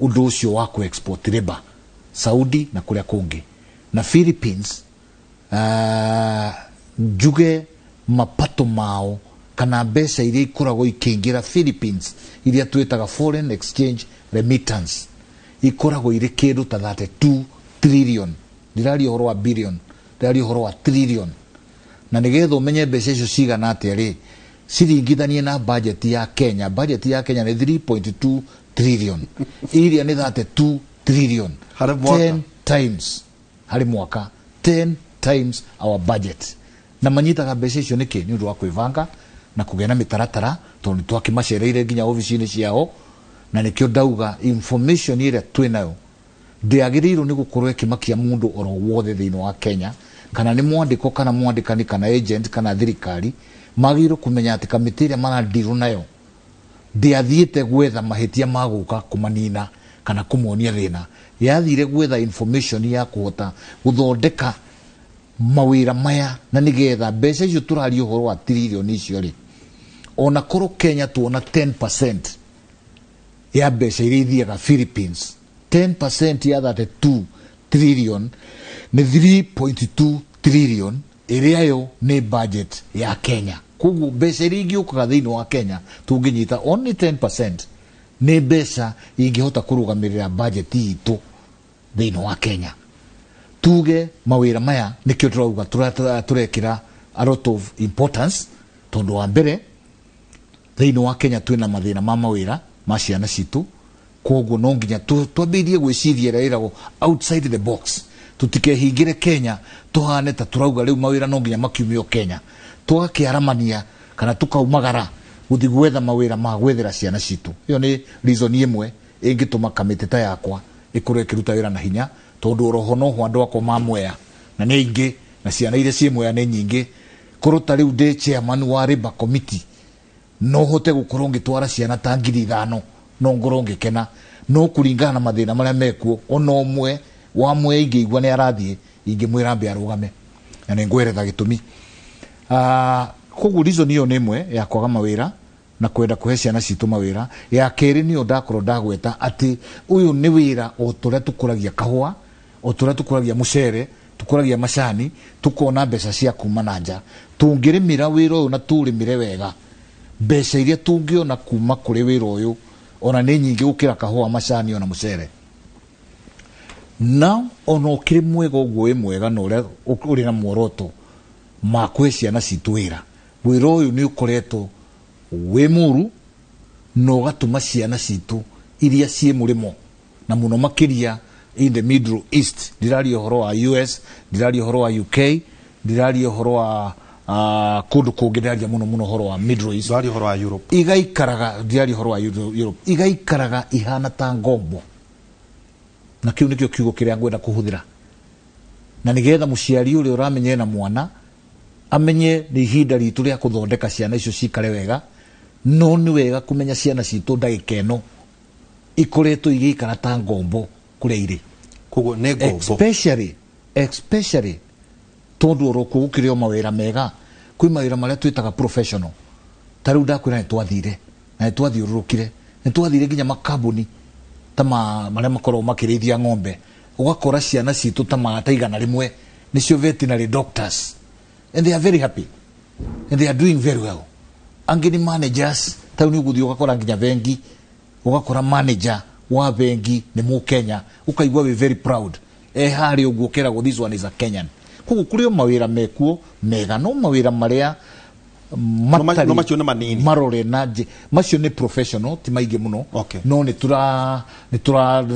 ũndũ ũcio wa ku export labor Saudi na kũrĩa kũngĩ. Na Philippines njuge mapato mao kana mbeca iria ikoragwo ikĩingĩra Philippines iria twĩtaga foreign exchange remittance ikoragwo irĩ kĩndũ ta 32 trillion. Ndĩraria ũhoro wa billion, ndĩraria ũhoro wa trillion. Na nĩgetha ũmenye mbeca icio cigana atĩa rĩ, ciringithanie na budget ya Kenya. Budget ya Kenya nĩ 3.2 trillion, iria nĩ 32 trillion. 10 times harĩ mwaka, 10 times our budget. Na manyitaga mbeca icio nĩkĩ? Nĩ ũndũ wa kwĩbanga na kũgĩa na mĩtaratara tondũ twakĩmacereire nginya ofici-inĩ ciao. Na nĩkĩo ndauga information ĩrĩa twĩnayo ndĩagĩrĩirwo nĩ gũkorwo ĩkĩmakia mũndũ oro wothe thĩinĩ wa Kenya, kana nĩ mwandĩko kana mwandĩkani kana agent kana thirikari. Magĩrĩirwo kũmenya atĩ kamĩtĩ ĩrĩa marandirwo nayo ndĩathiĩte gwetha mahĩtia ma gũka kũmanina kana kũmonia thĩna. Yathire gwetha information ya kũhota gũthondeka mawĩra maya na nĩgetha mbeca icio tũraria ũhoro wa trillion icio rĩ, ona korwo Kenya tuona 10% ya mbeca iria ithiaga Philippines, 10% ya 32 trillion nĩ 3.2 trillion ĩrĩa yo nĩ budget ya Kenya. Koguo mbeca iria ingĩũkaga thĩinĩ wa Kenya tũngĩnyita only 10% nĩ mbeca ingĩhota kũrũgamĩrĩra budget itũ thĩinĩ wa Kenya. Tuge mawĩra maya nĩkĩo tũrauga tũrekĩra a lot of importance tondũ wa mbere thĩinĩ wa Kenya twĩna mathĩna ma mawĩra ma ciana citũ. Koguo no nginya twambĩrĩrie gwĩciria ĩrĩa outside the box. Tutikehingĩre Kenya tũhane ta tũrauga rĩu mawĩra no nginya makiumio Kenya, tũgakĩaramania kana tũkaumagara gũthiĩ gwetha mawĩra ma gwethera ciana citũ. Ĩyo nĩ reason ĩmwe ĩngĩtũma kamĩtĩ ta yakwa ĩkorwo ĩkĩruta wĩra na hinya tondũ roho no ho andũ akwa ma Mwea na nĩ aingĩ na ciana iria ciĩ Mwea nĩ nyingĩ. Korwo ta rĩu ndĩ chairman wa Labour Committee no hote gũkorwo ngĩtwara ciana ta 5,000 no ngorwo ngĩkena, no kũringana na mathĩna marĩa mekuo ona ũmwe wa Mwea ingĩigua nĩ arathiĩ ingĩmwĩra ambe arũgame na nĩ ngweretha gĩtũmi. Koguo reason ĩyo nĩ ĩmwe ya kwaga mawĩra na kwenda kũhe ciana citũ mawĩra. Ya kerĩ nĩyo ndakorwo ndagweta atĩ ũyũ nĩ wĩra o tũrĩa tũkũragia kahũa, o tũrĩa tũkũragia mũcere, tũkũragia macani, tũkona mbeca cia kuma na nja. Tũngĩrĩmĩra wĩra ũyũ na tũrĩmĩre wega, mbeca iria tũngĩona kuma kũrĩ wĩra ũyũ ona nĩ nyingĩ gũkĩra kahũa, macani ona mũcere. Na ona ũkĩrĩ mwega ũguo wĩ mwega na ũrĩa ũrĩ na muoroto ma kũhe ciana citũ wĩra, wĩra ũyũ nĩ ũkoretwo wĩ mũru na ũgatũma ciana citũ iria ciĩ mũrĩmo na mũno makĩria in the Middle East. Ndiraria ũhoro wa US, ndiraria ũhoro wa UK, ndiraria ũhoro wa kundu kungi ndaria muno horo wa Middle East ndari horo wa Europe igaikaraga ndiari horo wa Europe igaikaraga ihana ta ngombo na kiu nikio kiugo kiria ngwenda kuhuthira na nigetha muciari uri uramenye na mwana amenye ni ihinda ritu ria kuthondeka ciana icio cikare wega no ni wega kumenya ciana citu ndagika ino ikoretwo igikara ta ngombo kuria iri kugo ne ngombo especially tondu oroku ukirio mawira mega kwi mawira maria twitaga professional tariu ndakwira ni twathire na twathiururukire ni twathire nginya makambuni tama maria makorwo makirithia ng'ombe ugakora ciana citu tama taigana rimwe nicio veterinary doctors and they are very happy and they are doing very well angini managers tau ni uguthio ugakora nginya vengi ugakora manager wa vengi ni mu Kenya ukaigwa we very proud hari uguo kerago this one is a Kenyan kugu kurio mawira mekuo mega no mawira maria matari no macio na manini marore naje macio ni professional ti maige muno no ni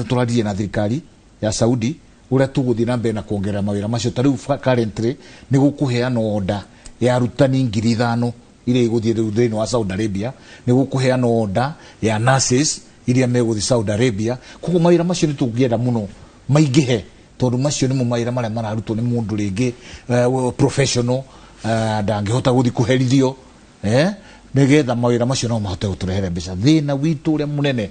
turathie na thirikari ya Saudi uria tuguthie na mbere na kuongerera mawira macio tariu currently ni gukuheana order ya arutani 5,000 ile iguthie thĩinĩ wa Saudi Arabia ni gukuheana order ya nurses iria meguthie Saudi Arabia kugu mawira macio ni tungienda muno maigihe tondu macio ni mu mawira maria mararutwo ni mundu ringi professional ndangihota guthi kuherithio nigetha mawira macio no mahote guturehere mbeca thina witu uria munene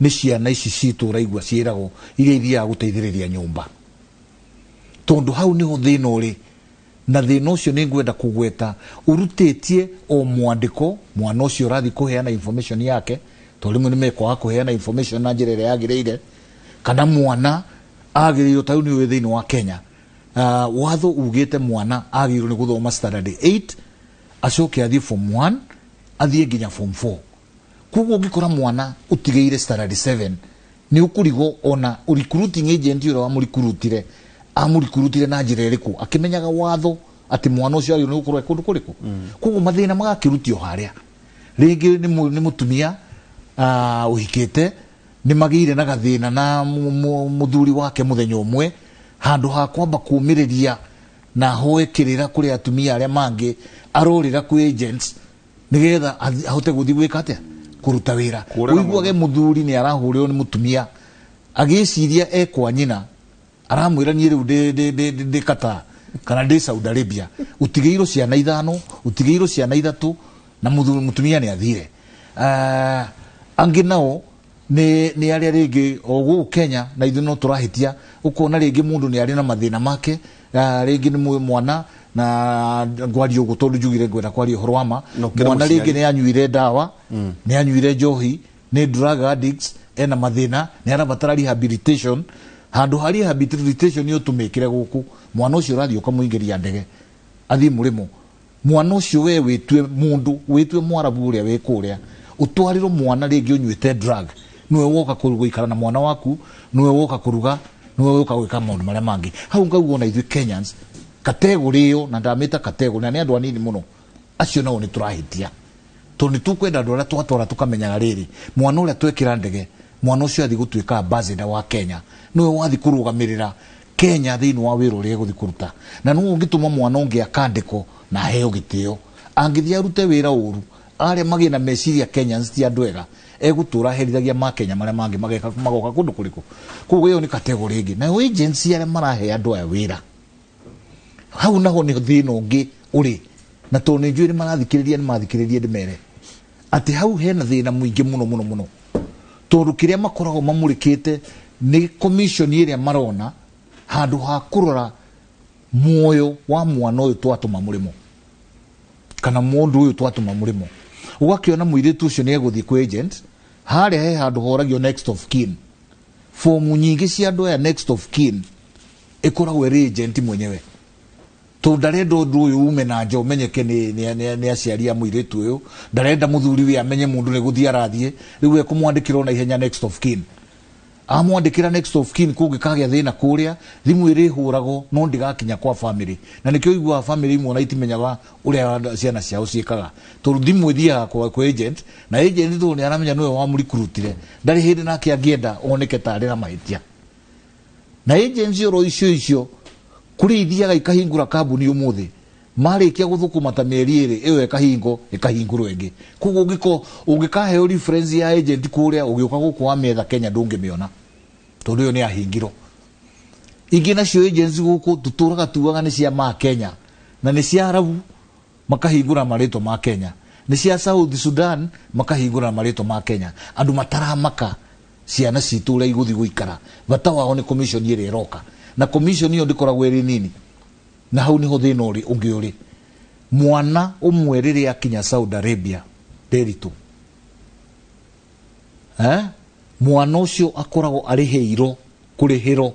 ni ciana ici citu raigua ciiragwo iria ithiaga guteithiriria nyumba tondu hau niho thina uri na thina ucio ni ngwenda kugweta urutitie o mwandiko mwana ucio rathi kuheana information yake tondu rimwe nimekwaga kuheana information na njira iria yagiriire kana mwana agiriirwo tau ni thĩinĩ wa Kenya watho ugite mwana agiriirwo ni guthoma standard 8 acoke athie form 1 athie nginya form 4 kuguo ngikora mwana utigeire standard 7 ni ukurigo ona recruiting agent ura amurikurutire amurikurutire na njira iriku akimenyaga watho ati mwana ucio ari ni ukurwa kundu kuriku kuguo mathina magakirutio haria ringi ni mutumia uhikite ni magire na gathina na muthuri wake muthenya umwe handu ha kwamba kumiriria na hoekirira kuri atumia aria mangi arorira ku agents nigetha ahote guthi gwika atia kuruta wira uiguage muthuri ni arahurirwo ni mutumia agiciria ekwa nyina aramwira ni riu de kata kana de Saudi Arabia utigeiro ciana 5 utigeiro ciana 3 na mutumia ni athire angi nao ni aria ringi ogu Kenya na ithu no turahitia ukona ringi mundu ni ari na mathina make ringi ni mwana na ngwari ugu tondu jugire ngwenda kwari horwama mwana ringi ni anyuire dawa ni anyuire njohi ni drug addicts ena mathina ni arabatara rehabilitation handu hari rehabilitation yo tumikire guku mwana ucio rathi ukamuingiria ndege athi murimo mwana ucio we witwe mundu witwe mwarabu uria we kuria utwariro mwana ringi unyuite drug niwe woka kuruga na mwana waku niwe woka kuruga niwe woka gwika maundu maria mangi hau ngauga na ithu Kenyans category iyo na ndamita category na ni andu anini muno acio nao ni turahitia tondu tukwenda andu aria twatwara tukamenyaga riri mwana uria twekira ndege mwana ucio athi gutuika ambassador wa Kenya niwe wathi kurugamirira Kenya thiini wa wira uria guthi kuruta na no ungituma mwana ungi akandiko na heo gitio angithia arute wira uru aria magina meciria Kenyans ti andu ega egutura herithagia ma Kenya maria mangi magoka kundu kuriku kuguo iyo ni category ingi na agency aria marahe andu aya wira hau naho ni thina ungi uri na tondu njui ni marathikiriria ndimere ati hau hena thina muingi muno tondu kiria makoragwo mamurikite ni commission iria marona handu ha kurora muoyo wa mwana uyu twatuma murimo kana mundu uyu twatuma murimo ugakiona muiritu ucio ni eguthie ku agent haria he handu horagio next of kin fomu nyingi cia andu aya next of kin ikoragwo ri agent mwenyewe to ndarenda undu uyu ume na nja umenyeke ni aciaria muiritu uyu ndarenda muthuri we amenye mundu ni guthia arathie riu ekumwandikira na ihenya next of kin amwandikira next of kin kugikagia thina kuria thimu iri hurago no ndigakinya kwa family na nikio igwa family imwe na itimenyaga uria ciana ciao ciikaga to thimu ithia kwa agent na agent tu ni aramenya niwe wa recruitire ndari hindi nake angienda oneke tari na mahitia na agent ro icio kuri ithiaga ikahingura kambuni umuthi marikia guthukuma ta mieri iri iyo ikahingurwo ingi kuguo ungikaheo reference ya agent kuria ugiuka guku wa metha Kenya ndungimiona tondu iyo ni ahingiro ingi nacio agents guku tuturaga tuaga ni cia ma Kenya na ni cia Arabu makahingura marito ma Kenya ni cia South Sudan makahingura marito ma Kenya andu mataramaka ciana citu ria iguthi guikara bata wao ni commission iri iroka na commission iyo ndikoragwo iri nini na hau niho thina uri ungi uri mwana umwe riria akinya Saudi Arabia Nderitu mwana ucio akoragwo ariheiro kurihiro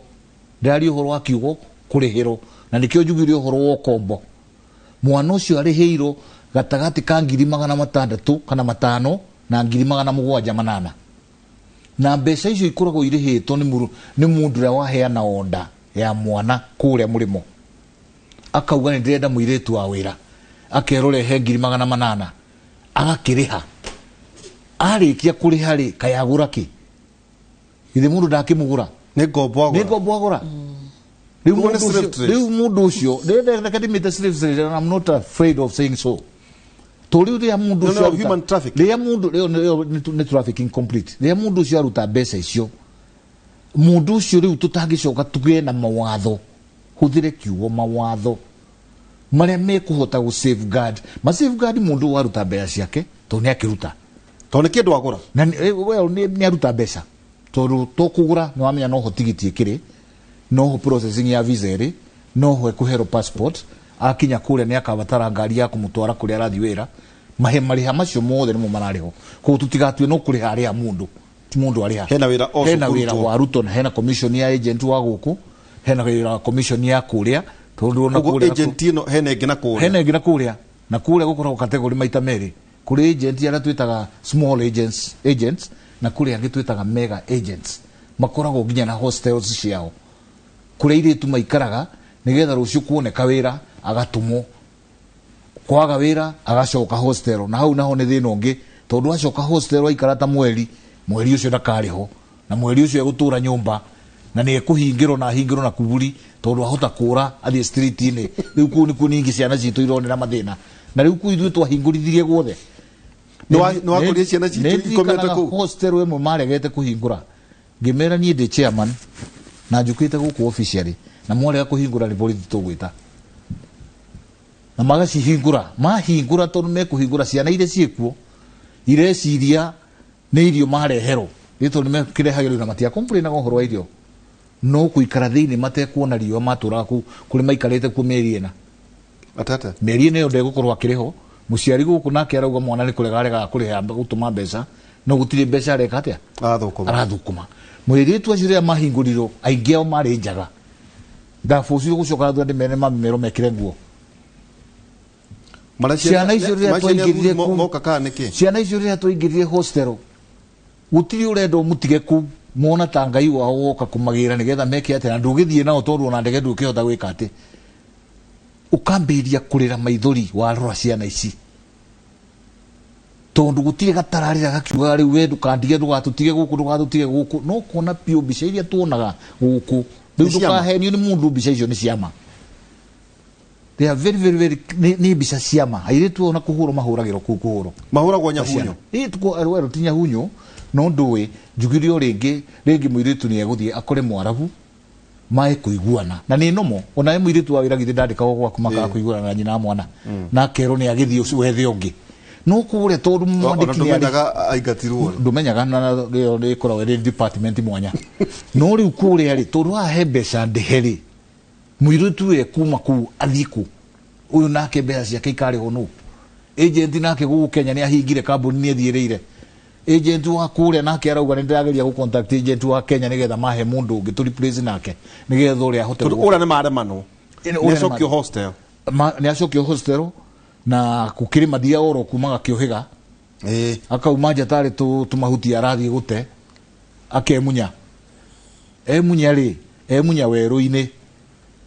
ndari uhoro wa kiugo kurihiro na nikio njugire uhoro wa kombo mwana ucio ariheiro gatagati ka 600,000 kana 5 na 778 na mbeca icio ikoragwo irihitwo ni mundu ria waheana onda ya mwana kuria murimo akauga ni ndirenda muiretu wa wira akerwo rehe 800,000 agakiriha arikia kuriha ri kayagura ki ithe mundu ndakimugura ni ngombo agura riu mundu ucio ndimite slavery and I'm not afraid of saying so tori ria mundu ucio human trafficking ria mundu ni trafficking complete ria mundu ucio aruta mbeca icio mundu ucio riu tutangicoka tugie na mawatho huthire kiugo mawatho maria mekuhota gu safeguard ma safeguard mundu waruta mbeca ciake to ni akiruta to ni kindu agura na well ni aruta mbeca tondu to kugura ni wamenya no ho tigiti ikiri no ho processing ya visa iri no ho kuhero passport akinya kuria ni akabatara ngari ya kumutwara kuria arathi wira mahe mariha macio mothe ni mo marariho ko tutigatwe no kuriha aria mundu ariha hena wira wa ruto na hena commission ya agent wa guku hena wira commission ya kuria tondu na kuria agent ino hena ingina kuria na kuria gukorwo category maita meri kuri agent ya twitaga small agents na kuria angi twitaga mega agents makoragwo nginya na hostels ciao kuria ire tu maikaraga nigetha rucio kuoneka wira agatumo kwaga wira agacoka hostel na hau naho ni thina ungi tondu acoka hostel aikara ta mweri ucio ndakariho na mweri ucio egutura nyumba na ni ekuhingirwo na kuburi tondu ahota kura athie street ini riu ku ni kuningi ciana citu ironera mathina na riu ku ithu twahingũrithirie guothe no wakuria ciana citu ikomete ku hostel wemwe maregete kuhingura ngimera nie ndi chairman na njukite guku officially na mwarega kuhingura ni borithi tugwita na magacihingura mahingura tondu mekuhingura ciana ire ciekuo ireciria ni irio marehero rito ni mekirehagirwo na matia complain na uhoro wa irio no kuikara thiini matekuona rio maturaku kuri maikarite ku meri ena atata meri ene yo ndegukorwo akiriho muciari guku nake arauga mwana ni kuregarega kuriha gutuma mbeca no gutire mbeca areka atia arathukuma mwiritu acio mahinguriro aingi ao mari njaga ndafucire gucoka thua ndimene mamero mekire nguo ciana icio ria twaingirire moka kana niki ciana icio ria twaingirire hostel gutiri urendo mutige ku mona ta ngai wao woka kumagira nigetha meke ate na ndugithie nao tondu ona ndege ndukihota gwika ati ukambiria kurira maithori wa rora ciana ici tondu gutire gatararira gakiuga riu we ndukandige ndugatutige guku no kuona pio mbica iria tuonaga guku riu ndukahenio ni mundu mbica icio ni ciama they are very ni mbica ciama airitu ona kuhuro mahuragiro kuhuro mahuragwo nyahunyo tuko arwero tinya hunyo no nduwe njugirio ringi muiritu ni eguthie akore mwarabu mai kuiguana na ni nomo ona muiritu wa wira githi ndandika gwa kumaka kuiguana na nyina mwana na kero ni agithie ucio wethe ungi no kure tondu mwandiki ni aigatirwo ndumenyaga na ni korwo ri department mwanya no riu kure ari tondu ahe mbeca ndeheri muiritu e kuma ku athiku uyu nake mbeca ciake ikari ho no agent nake gugu Kenya ni ahingire kambuni ni ethireire agent wa kure nake arauga ni ndirageria gu contact agent wa Kenya nigetha mahe mundu ungi turi place nake nigetha uri ahote ura ni maremano ni acokio hostel ni acokio hostel na kukiri dia oro kumaga kiohiga akauma njatari tumahuti arathi gute akemunya emunya weru-ini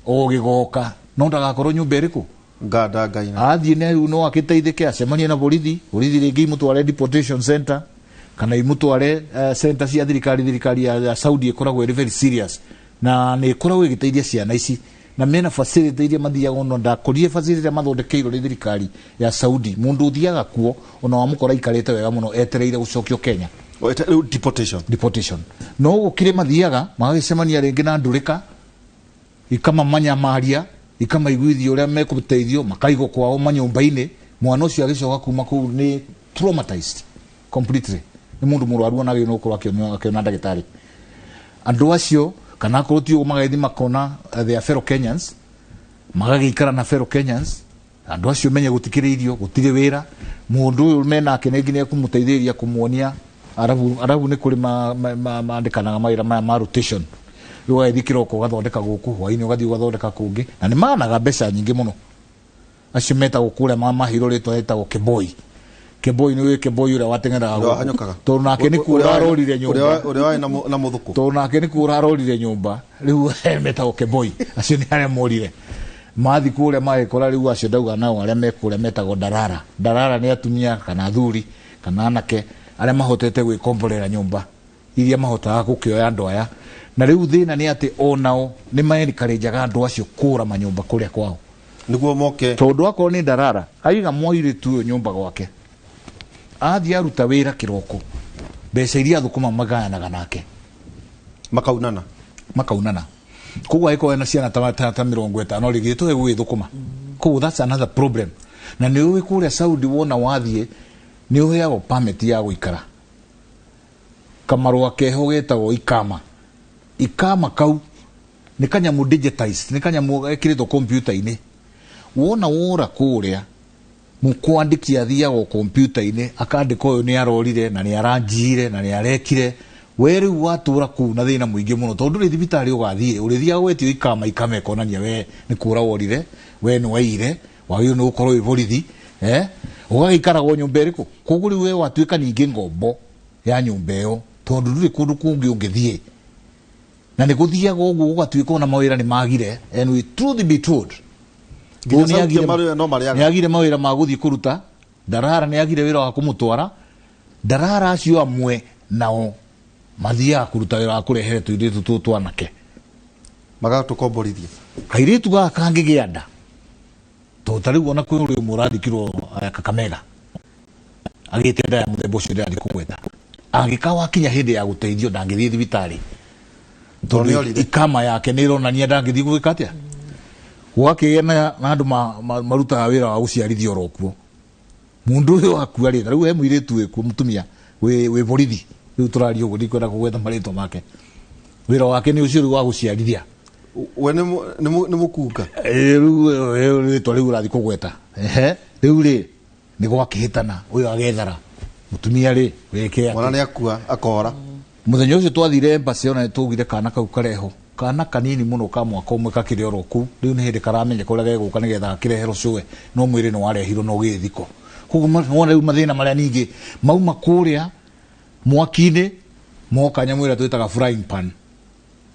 ogigoka no ndagakorwo nyumba iriku ngada ngaina athie ne no akiteithike acemanie na borithi ringi imutware deportation center kana imutware center cia thirikari ya Saudi ikoragwo iri very serious na ni ikoragwo igiteithia ciana ici na mena facility iria mathiaga ono ndakorire facility mathondekeirwo ni thirikari ya Saudi mundu uthiaga kuo ona wamukora ikarite wega muno etereire gucokio Kenya deportation no gukire mathiaga magagicemania ringi na ndurika ikama manya maria ikama iguithio uria mekuteithio makaigo kwao manyumba-ini mwana ucio agicoka kuma kuu ni traumatized completely ni mundu murwaru ona gino ukorwo akiona ndagitari andu acio kana ko tio magathi makona the fellow Kenyans magagikara na fellow Kenyans andu acio menye gutikiririo gutire wira mundu uyu mena akenegine kumuteithĩria kumuonia arabu ni kuri maandikanaga mawira ma rotation yo ethikira ko gathondeka guku hwaini ugathi ugathondeka kungi na ni managa mbeca nyingi muno acio meta gukure mahiro ritwa etagwo Keboi ni Keboi ura watengera to nake ni kura arorire nyumba uria wai na muthuku to nake ni kura arorire nyumba riu meta Keboi acio ni aria morire mathi kure magikora riu acio ndauga nao aria mekure metagwo Darara ni atumia kana athuri kana anake aria mahotete gwikomborera nyumba iria mahotaga gukioya andu aya na riu thina ni ati onao ni maenikarejaga andu acio kura manyumba kuria kwao niguo moke tondu akorwo ni Darara aiga moire tu nyumba gwake athi aruta wira kiroko mbeca iria thukuma magayanaga nake makaunana koguo aiko ena ciana ta 50 rigitwe gwithukuma koguo that's another problem na ni uwi kuria Saudi wona wathie ni uheagwo permit ya guikara kamarwa keho getagwo ikama kau ni kanyamu digitized ni kanyamu ekiritwo computer-ini wona wora kuria mukwandiki athiago computer-ini akandika uyu ni arorire na ni aranjire na ni arekire weru watura ku na thina muingi muno tondu ri thibitari ugathie urithia gwetio ikama ikonania we ni kura worire we ni waire wayo ni ukorwo iborithi ugagikara go nyumba iriku kuguri we watuika ningi ngombo ya nyumba iyo tondu nduri kundu kungi ungithie na ni guthiaga uguo ugatuika na mawira ni magire and we truly be told ni agire mawira ma guthii kuruta Darara ni agire wira wa kumutwara Darara acio amwe nao mathia kuruta wira wa kurehere tuiritu tu twanake magatukomborithia kairitu ga kangigia nda to tariu ona kwi uri murathikirwo Kakamega agite nda ya muthemba ucio ndari kumweta agikawa kinya hindi ya guteithio ndangithii thibitari tondu ikama yake ni ironania ndangithii gwika atia wakigena na andu maruta wira wa guciarithio rokuo mundu uyu akua ri riu he muiritu wiku mutumia we borithi riu turario uguo ndikwenda kugwetha marito make wira wake ni ucio wa guciarithia we ni mukunga riu ritwa riu urathi kugweta riu ri ni gwakihitana uyu agethara mutumia ri weke mwana ni akua akora muthenya ucio twathire embassy ona tugire kana kau kareho kana kanini muno ka mwaka umwe kakire roku riu ni hindi karamenya kuria geguka nigetha kirehero cuwe no mwiri no warehiro no githiko koguo wona riu mathina maria ningi mauma kuria mwaki-ini moka nyamwira twitaga frying pan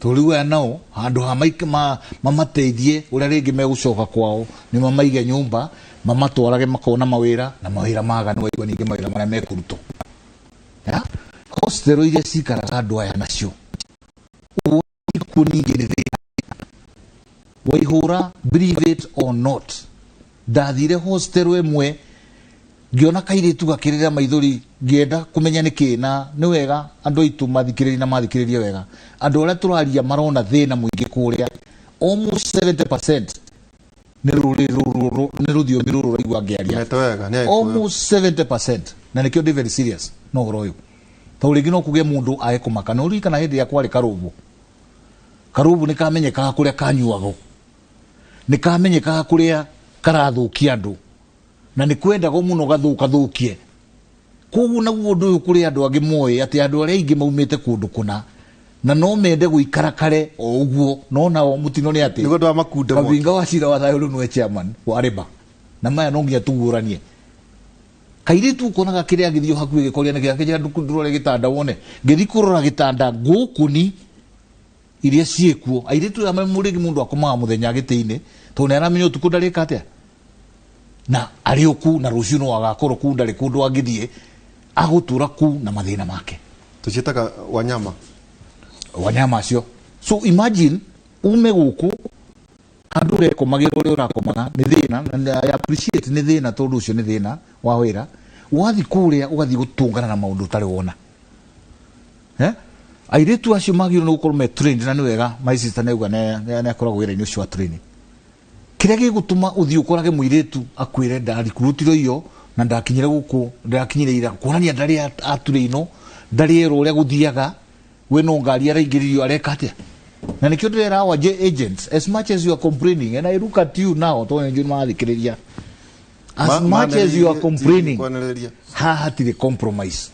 to riu aya nao handu ha mamateithie uria ringi megucoka kwao ni mamaige nyumba mamatwarage makona mawira na mawira maga no igwa ningi mawira maria mekuruto hostel iria cikaraga andu aya nacio kuningirire waihura believe it or not ndathire hostel emwe ngiona kairitu gakirira maithuri ngienda kumenya niki na ni wega andu aitu mathikiriria na mathikiriria wega andu aria turaria marona thina muingi kuria almost 70% ni ruthiomi ruru raigua ngiaria almost 70% na nikio ndi very serious no horo uyu to ringi no kuge mundu aekumaka no rika na hindi ya kwari karubu ni kamenyekaga kuria kanyuago ni kamenyekaga kuria karathukia andu na ni kwendago muno gathukie koguo naguo undu uyu kuria andu angi moe ati andu aria ingi maumite kundu kuna na no mende guikara kare o uguo no nao mutino ni ati nigo ndo makunda mo kabinga wa cira wa thayo nwe chairman wa Reba na maya no ngia tuguranie kairitu konaga kiria githio hakuhi gikoria ni gake ndurore gitanda wone ngithi kurora gitanda gukuni iria ciekuo airitu ya murigi mundu akomaga muthenya giti-ini to ne aramenya utuku ndarika atia na arioku na rucio no agakorwo ku ndari kundu angithie agutura ku na mathina make tucitaga wanyama acio so imagine ume guku andu rekomagira uria urakomaga ni thina na appreciate ni thina tondu ucio ni thina wa wira wathi kuria ugathi gutungana na maundu tari wona airetu acio magiro no gukorwo me trained na ni wega my sister neuga ne akoragwo wira-ini ucio wa training kiria gigutuma uthi ukorage muiretu akwire ndarikurutirwo iyo na ndakinyire guku ndakinyire ira kuonania ndari ature ino ndari ero uria guthiaga we no ngari araingiririo areka atia na nikio ndera our agents as much as you are complaining and I look at you now to enjoy mathikiriria as much as you are complaining hatire compromise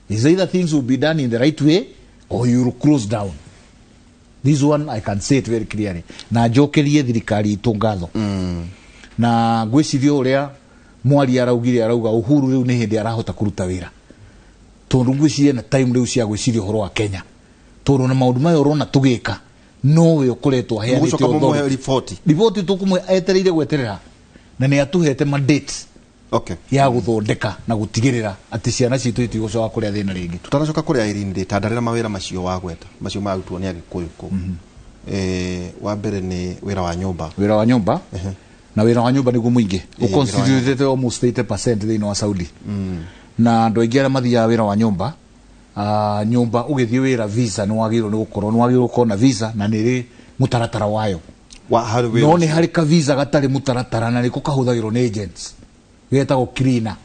is either things will be done in the right way or you will close down. This one I can say it very clearly. Na jokerie thirikari itu ngatho na gwicirio uria mwari araugire arauga Uhuru riu ni hindi arahota kuruta wira tondu gwicirie na time riu cia gwicirio horo wa Kenya tondu na maundu mayo rona tugika no we ukoretwo aheanite riboti tukumwe etereire gweterera na ni atuhete mandate ya guthondeka na gutigirira ati ciana citu itigocoka kuria thina ringi tutanacoka kuria Irene nditandarira mawira macio wagweta macio magutwo ni agikuyu ku wa mbere ni wira wa nyumba na wira wa nyumba niguo muingi uconstituted almost 80% thini wa Saudi na ndo ingi aria mathia wira wa nyumba nyumba ugithie wira visa ni wagiro ni gukorwo na visa na niri mutaratara wayo no ni hari ka visa gatari mutaratara na niko kahuthagirwo ni agents getagwo cleaner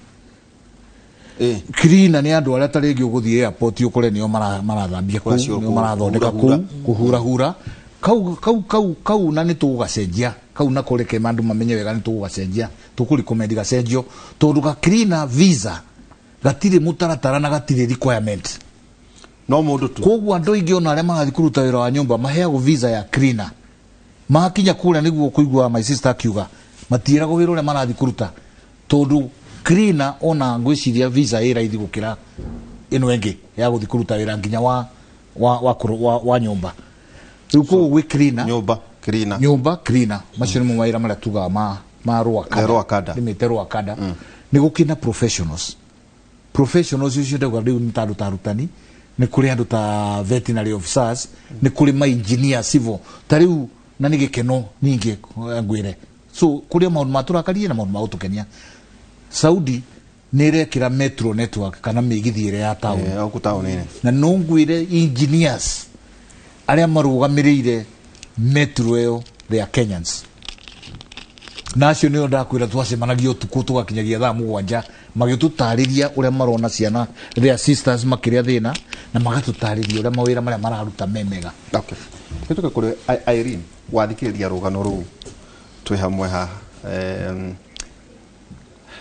cleaner ni andu aria taringi uguthie airport ukore nio marathambia ku nio marathondeka ku kuhura kau na ni tugacenjia kau na kureke mandu mamenye wega ni tugacenjia tukurikomedi gacenjio tondu ga cleaner visa gatire mutaratara na gatire requirement no mundu tu koguo andu ingi ona aria marathi kuruta wira wa nyumba maheagwo visa ya cleaner makinya kuria niguo kuigua my sister akiuga matirago wira uria marathi kuruta tondu cleaner ona ngwiciria visa ira ithi gukira ino engi ya guthi kuruta wira nginya wa nyumba riu koguo gwi cleaner nyumba cleaner macio ni mawira maria tuga ma ruakada limite ruakada ni gukina professionals ucio ndauga riu ni tandu tarutani ni kuri andu ta veterinary officers ni kuri ma engineer civil tariu na ni gikeno ningi ngwire so kuri maundu maturakarie na maundu mautukenia Saudi nirekira metro network kana migithire ya town na no ngwire engineers aria marugamirire metro yo they are Kenyans nacio ni ndakwira twacemanagio tuku tugakinyagia thaa 7 magitutariria uria marona ciana their sisters makiria thina na magatutariria uria mawira maria mararuta memega kituka kuri Irene wathikiriria rugano ru twi hamwe ha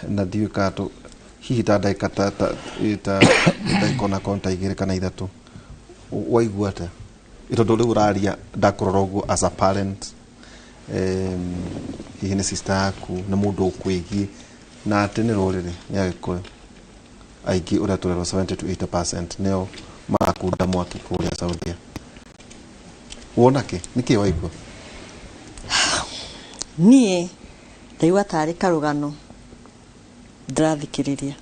na diuka to hihi ta ndaika ta ndaikona konta igire kana ithatu waiguata itondo riu uraria ndakurora uguo as a parent hihi ni sister yaku na mundu ukwigie na atene rorire ya gikuyu aigi uria turero 70 to 80% neo makunda mwaki kuria Saudi wonake niki waigua nie ndaigua tari karugano ndirathikiriria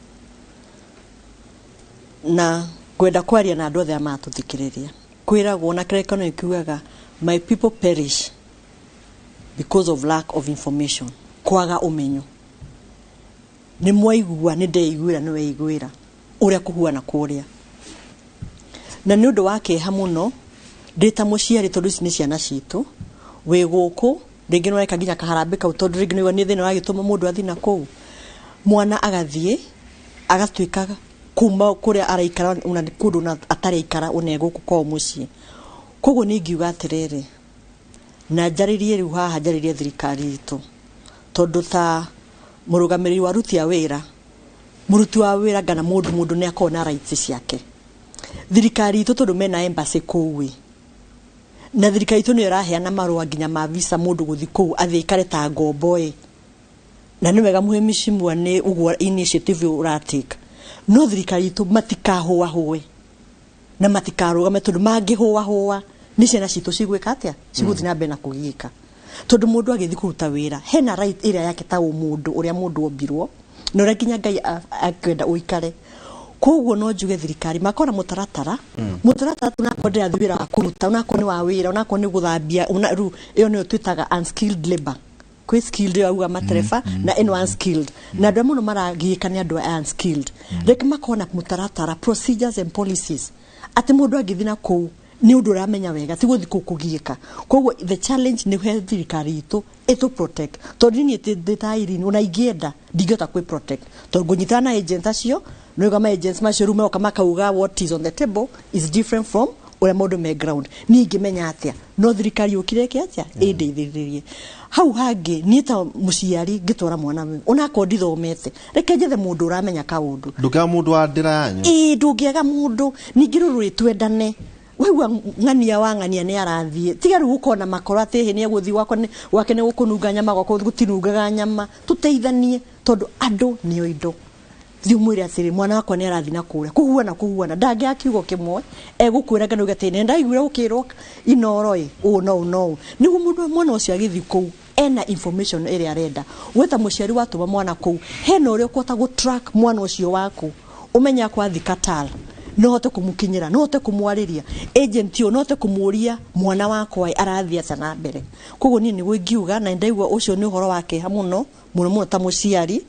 na kwenda kwaria na andu othe a matuthikiriria kwiragwo na kirekano ikiugaga my people perish because of lack of information kwaga umenyo ni mwaigua ni ndeiguira ni weiguira uria kuhuana kuria na ni undu wake ha muno ndita muciari tondu ici ni ciana citu we guku ringi no eka ginya kaharambika tondu ringi ni thina wagituma mundu athina kuu mwana agathie agatuikaga kuma kuria araikara una kundu na atari ikara une guku kwa mucii koguo ni ngiuga atiriri na njaririe riu haha njaririe thirikari itu tondu ta murugamiriri wa ruti ya wira muruti wa wira ngana mundu ni akona rights ciake thirikari itu tondu mena embassy kuwi na thirikari itu ni iraheana marua nginya ma visa mundu guthi kuu athikare ta ngombo na ni wega muhe mishimwa ni uguo initiative uratika no thirikari itu matikahuahue na matikarugame tondu mangihuahua ni ciana citu cigwika atia ciguthi na mbere na kugika tondu mundu agithi kuruta wira hena right area yake ta mundu uria mundu ombirwo no uria nginya Ngai akwenda uikare koguo no njuge thirikari makora mutaratara mutaratara tunakondera thwira wa kuruta unako ni wa wira unako ni guthambia ru iyo ni twitaga unskilled labor kwi skilled yo auga matereba na eno unskilled na ndio muno maragika ni andu unskilled reke makona mutaratara procedures and policies ati mundu agithina kou ni undu ramenya wega ti guthi kukugiika koguo the challenge ni he thirikari itu eto protect tondu ni detairi una igienda ndigota kwi protect tondu gunyitana agents acio no kama agents macirume kama kauga what is on the table is different from ore mundu me ground ni ngimenya atia no thirikari ukireke atia indeithiririe hau hangi ni ta muciari ngitwara mwana we ona ko ndithomete reke njethe mundu uramenya kaundu nduka mundu wa ndira yanyu ndungiaga mundu ningiruru twendane wewe ngania wangania ni arathie tiga ru ukona makoro ati ni eguthi wake ni gukununga nyama gwako gutinungaga nyama tuteithanie tondu andu ni oindo thiumwire atiri mwana wakwa ni arathi na kuhuana ndangi akiugo kimwe egukwira ngano gatene ndaigwira ukirwo inoroi no nigu mundu mwana ucio agithi kou ena information area arenda weta muciari watuma mwana kou hena uri ukota go track mwana ucio waku umenya kwa thikatala no hote kumukinyira no hote kumwariria agent yo no hote kumuria mwana wakwa arathia sana mbere koguo ni ngiuga na ndaigwa ucio ni uhoro wake hamuno muno ta muciari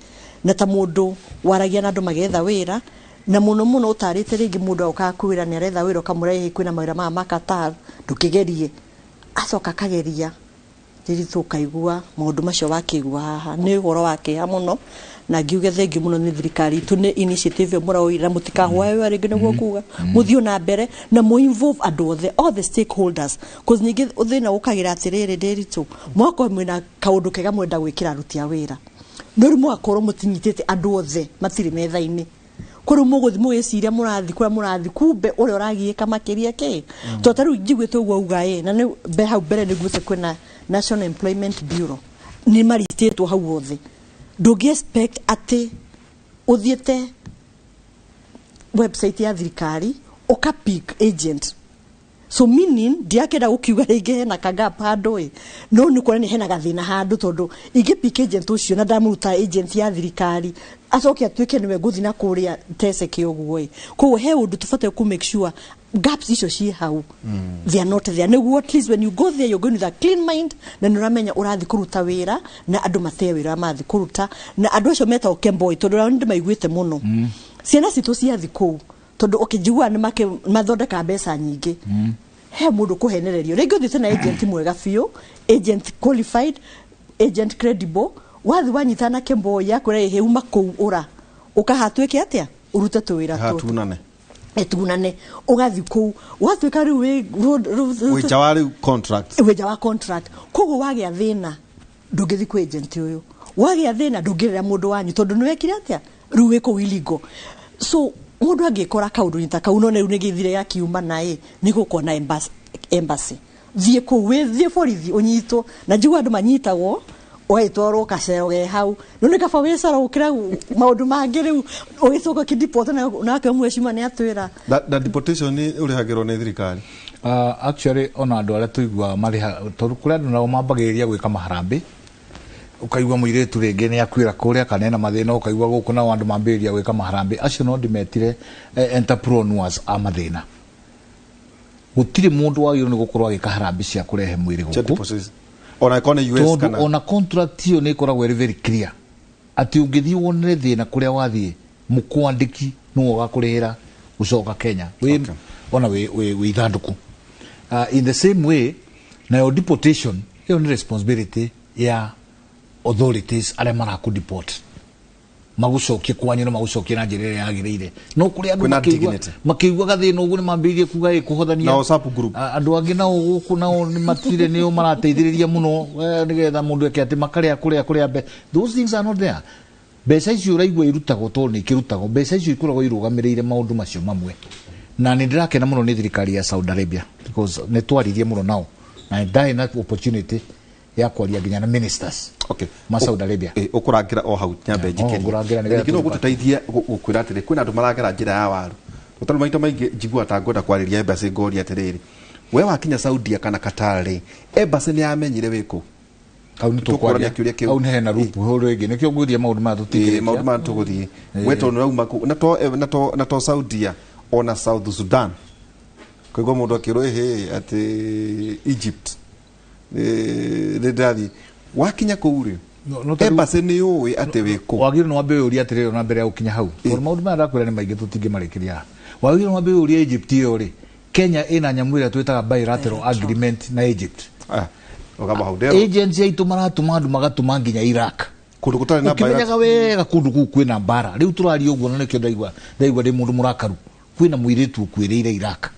na ta mundu waragia na andu magetha wira na muno utarite ringi mundu ukakwira ni aretha wira kamurehe kwina mawira ma makatar ndukigerie acoka kageria ririto kaigua maundu macio wakigua haha ni uhoro wake hamuno na ngiuge thengi muno ni thirikari tu ni initiative muraoira mutikahwa ringi niguo kuga muthio na mbere na mu involve andu othe all the stakeholders cause ningi uthina ukagira atiriri ndirito mwako mwina kaundu kega mwenda gwikira rutia wira nurimu akoro mutinyitete andu othe matiri metha-ini kuri muguthi mugiciria murathi kumbe uri uragiika makiria ke to taru njigwite uguo uga na ni be hau mbere ni gwite kwina National Employment Bureau ni maristetwo hau othe ndungi expect ati uthiete website ya thirikari uka pick agent so meaning ndiakenda gukiuga ringi na kagapa handu no ni kuona ni hena gathina handu tondu ingi pick agent ucio na ndamuruta agent ya thirikari acoke atuike niwe nguthi na kuria teseke uguo koguo he undu tufate ku make sure gaps icio ci hau they are not there no at least when you go there you're going with a clean mind na nuramenya urathi kuruta wira na andu matee wira mathi kuruta na andu acio meta okemboy tondu ndi maiguite muno ciana citu ciathi ku tondu okijigua ni mathondeka mbeca nyingi he mundu kuhenererio ringi uthite na agent mwega fiu agent qualified agent credible wathi wanyitana kemboy yakure heuma ku ura ukahatweke atia uruta tuwira tu hatunane etunane ugathi ku watwika ri wejawari contract kogo wage athina ndugithi ku agent uyu wage athina ndungirira mundu wanyu tondu niwekire atia ruwe ko iligo so mundu angikora kaundu nyita kauno ne unigithire ya kiuma nae niko kona embassy thie ku thie borithi unyito na njigwa andu manyitagwo oetoro kasero ge hau none ka fawesa ro kira maundu mangi riu ugicoka kideport na ka mweshima ni atwira that deportation ni urihagirwo ni thirikari actually ona andu aria tuigua mari tondu kuria andu nao mambagiria gwika maharambi ukaigua muiretu ringi ni akwira kuria kanena mathina ukaigua guku na andu mambiria gwika maharambi acio no ndimetire entrepreneurs a mathina gutiri mundu wagiro ni gukorwo agika harambi cia kurehe mwiri guku ona ikone US kana ona contract yo ni ikoragwo very clear ati ungithi wonere thina kuria wathie mukwandiki no gakurihira ucoka Kenya we ona we ithanduku in the same way na your deportation yo ni responsibility ya authorities ale mara ku deport magucokie kwanyu no magucokie na njira ya agirire no kuri andu makiigua gathina ugu ni mambirie kuga kuhothania na WhatsApp group andu angi nao guku nao ni matire nio marateithiriria muno nigetha mundu eke ati makaria kuria be those things are not there mbeca icio uraigua irutagwo to ni kirutagwo mbeca icio ikoragwo irugamirire maundu macio mamwe na ni ndirakena muno ni thirikari ya Saudi Arabia because ne twaririe muno nao na ndai na opportunity ya kwaria nginya na ministers ma Saudi Arabia ukurangira o hau nyambe njikeni ngino gututeithie gukwira atiri kwina andu maragera njira ya waru utaruma ito maingi njigua ta ngoda kwariria embassy ngori atiriri we wakinya Saudi kana Qatar embassy ni amenyire wiko au ni tukwaria au ni hena rupu horo igi nikyo nguthia maundu ma tutigire maundu ma tuguthie weto no rauma na to Saudia ona South Sudan kogo mundu akiro ati Egypt ndathi wakinya kuuri embase ni uwi ati wiku wagire no ambe uri ati rero na mbere ya ukinya hau por maundu ma ndakwira ni maingi tutingi marikiria wagire no ambe uri Egypt yo ri Kenya ina nyamwira twitaga bilateral agreement na Egypt agency aitu maratuma andu magatuma nginya Iraq kundu gutari na bilateral wega kundu ku kwina mbara riu turari uguo na nikyo ndaigwa ndi mundu murakaru kwina muiritu kwirire Iraq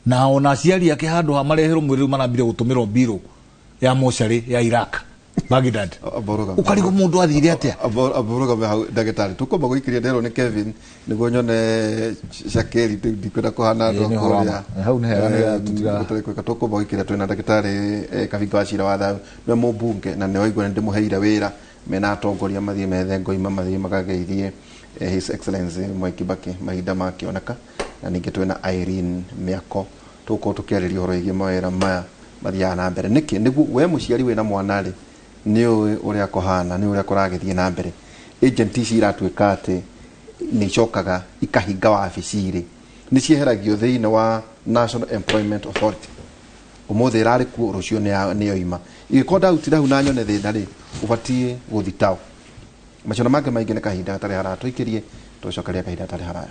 na ona aciari ake handu ha marehero mwiriru marambire gutumirwo biro ya moshari ya Iraq Baghdad ukarigo mundu athire atia aboroga me ndagitari tukomba guikiria ndero ni Kevin niguo nyone Shakeri ndikwenda kuhana ndo koria hau ni hega tutira tukomba guikiria twina ndagitari Kavinga wa Cira wa Thau no mubunge na ne waigwa ndimuheire wira mena atongoria mathie methe ngoima mathie magageithie His Excellency Mwai Kibaki mahinda makioneka na ningi twina Irene Miako tuko tukiariria horo igi mawira maya mathia na mbere niki niguo we muciari wina mwana ri ni uria kohana ni uria kuragithie na mbere agent ici iratwika ati ni cokaga ikahinga wabici ri ni cieheragio thiini wa National Employment Authority umuthi irari ku rucio ni yoima igikonda utira hu na nyone thina ri ubatie guthitao macona mange maingi ni kahinda gatari haraya twikirie tucokeria kahinda gatari haraya.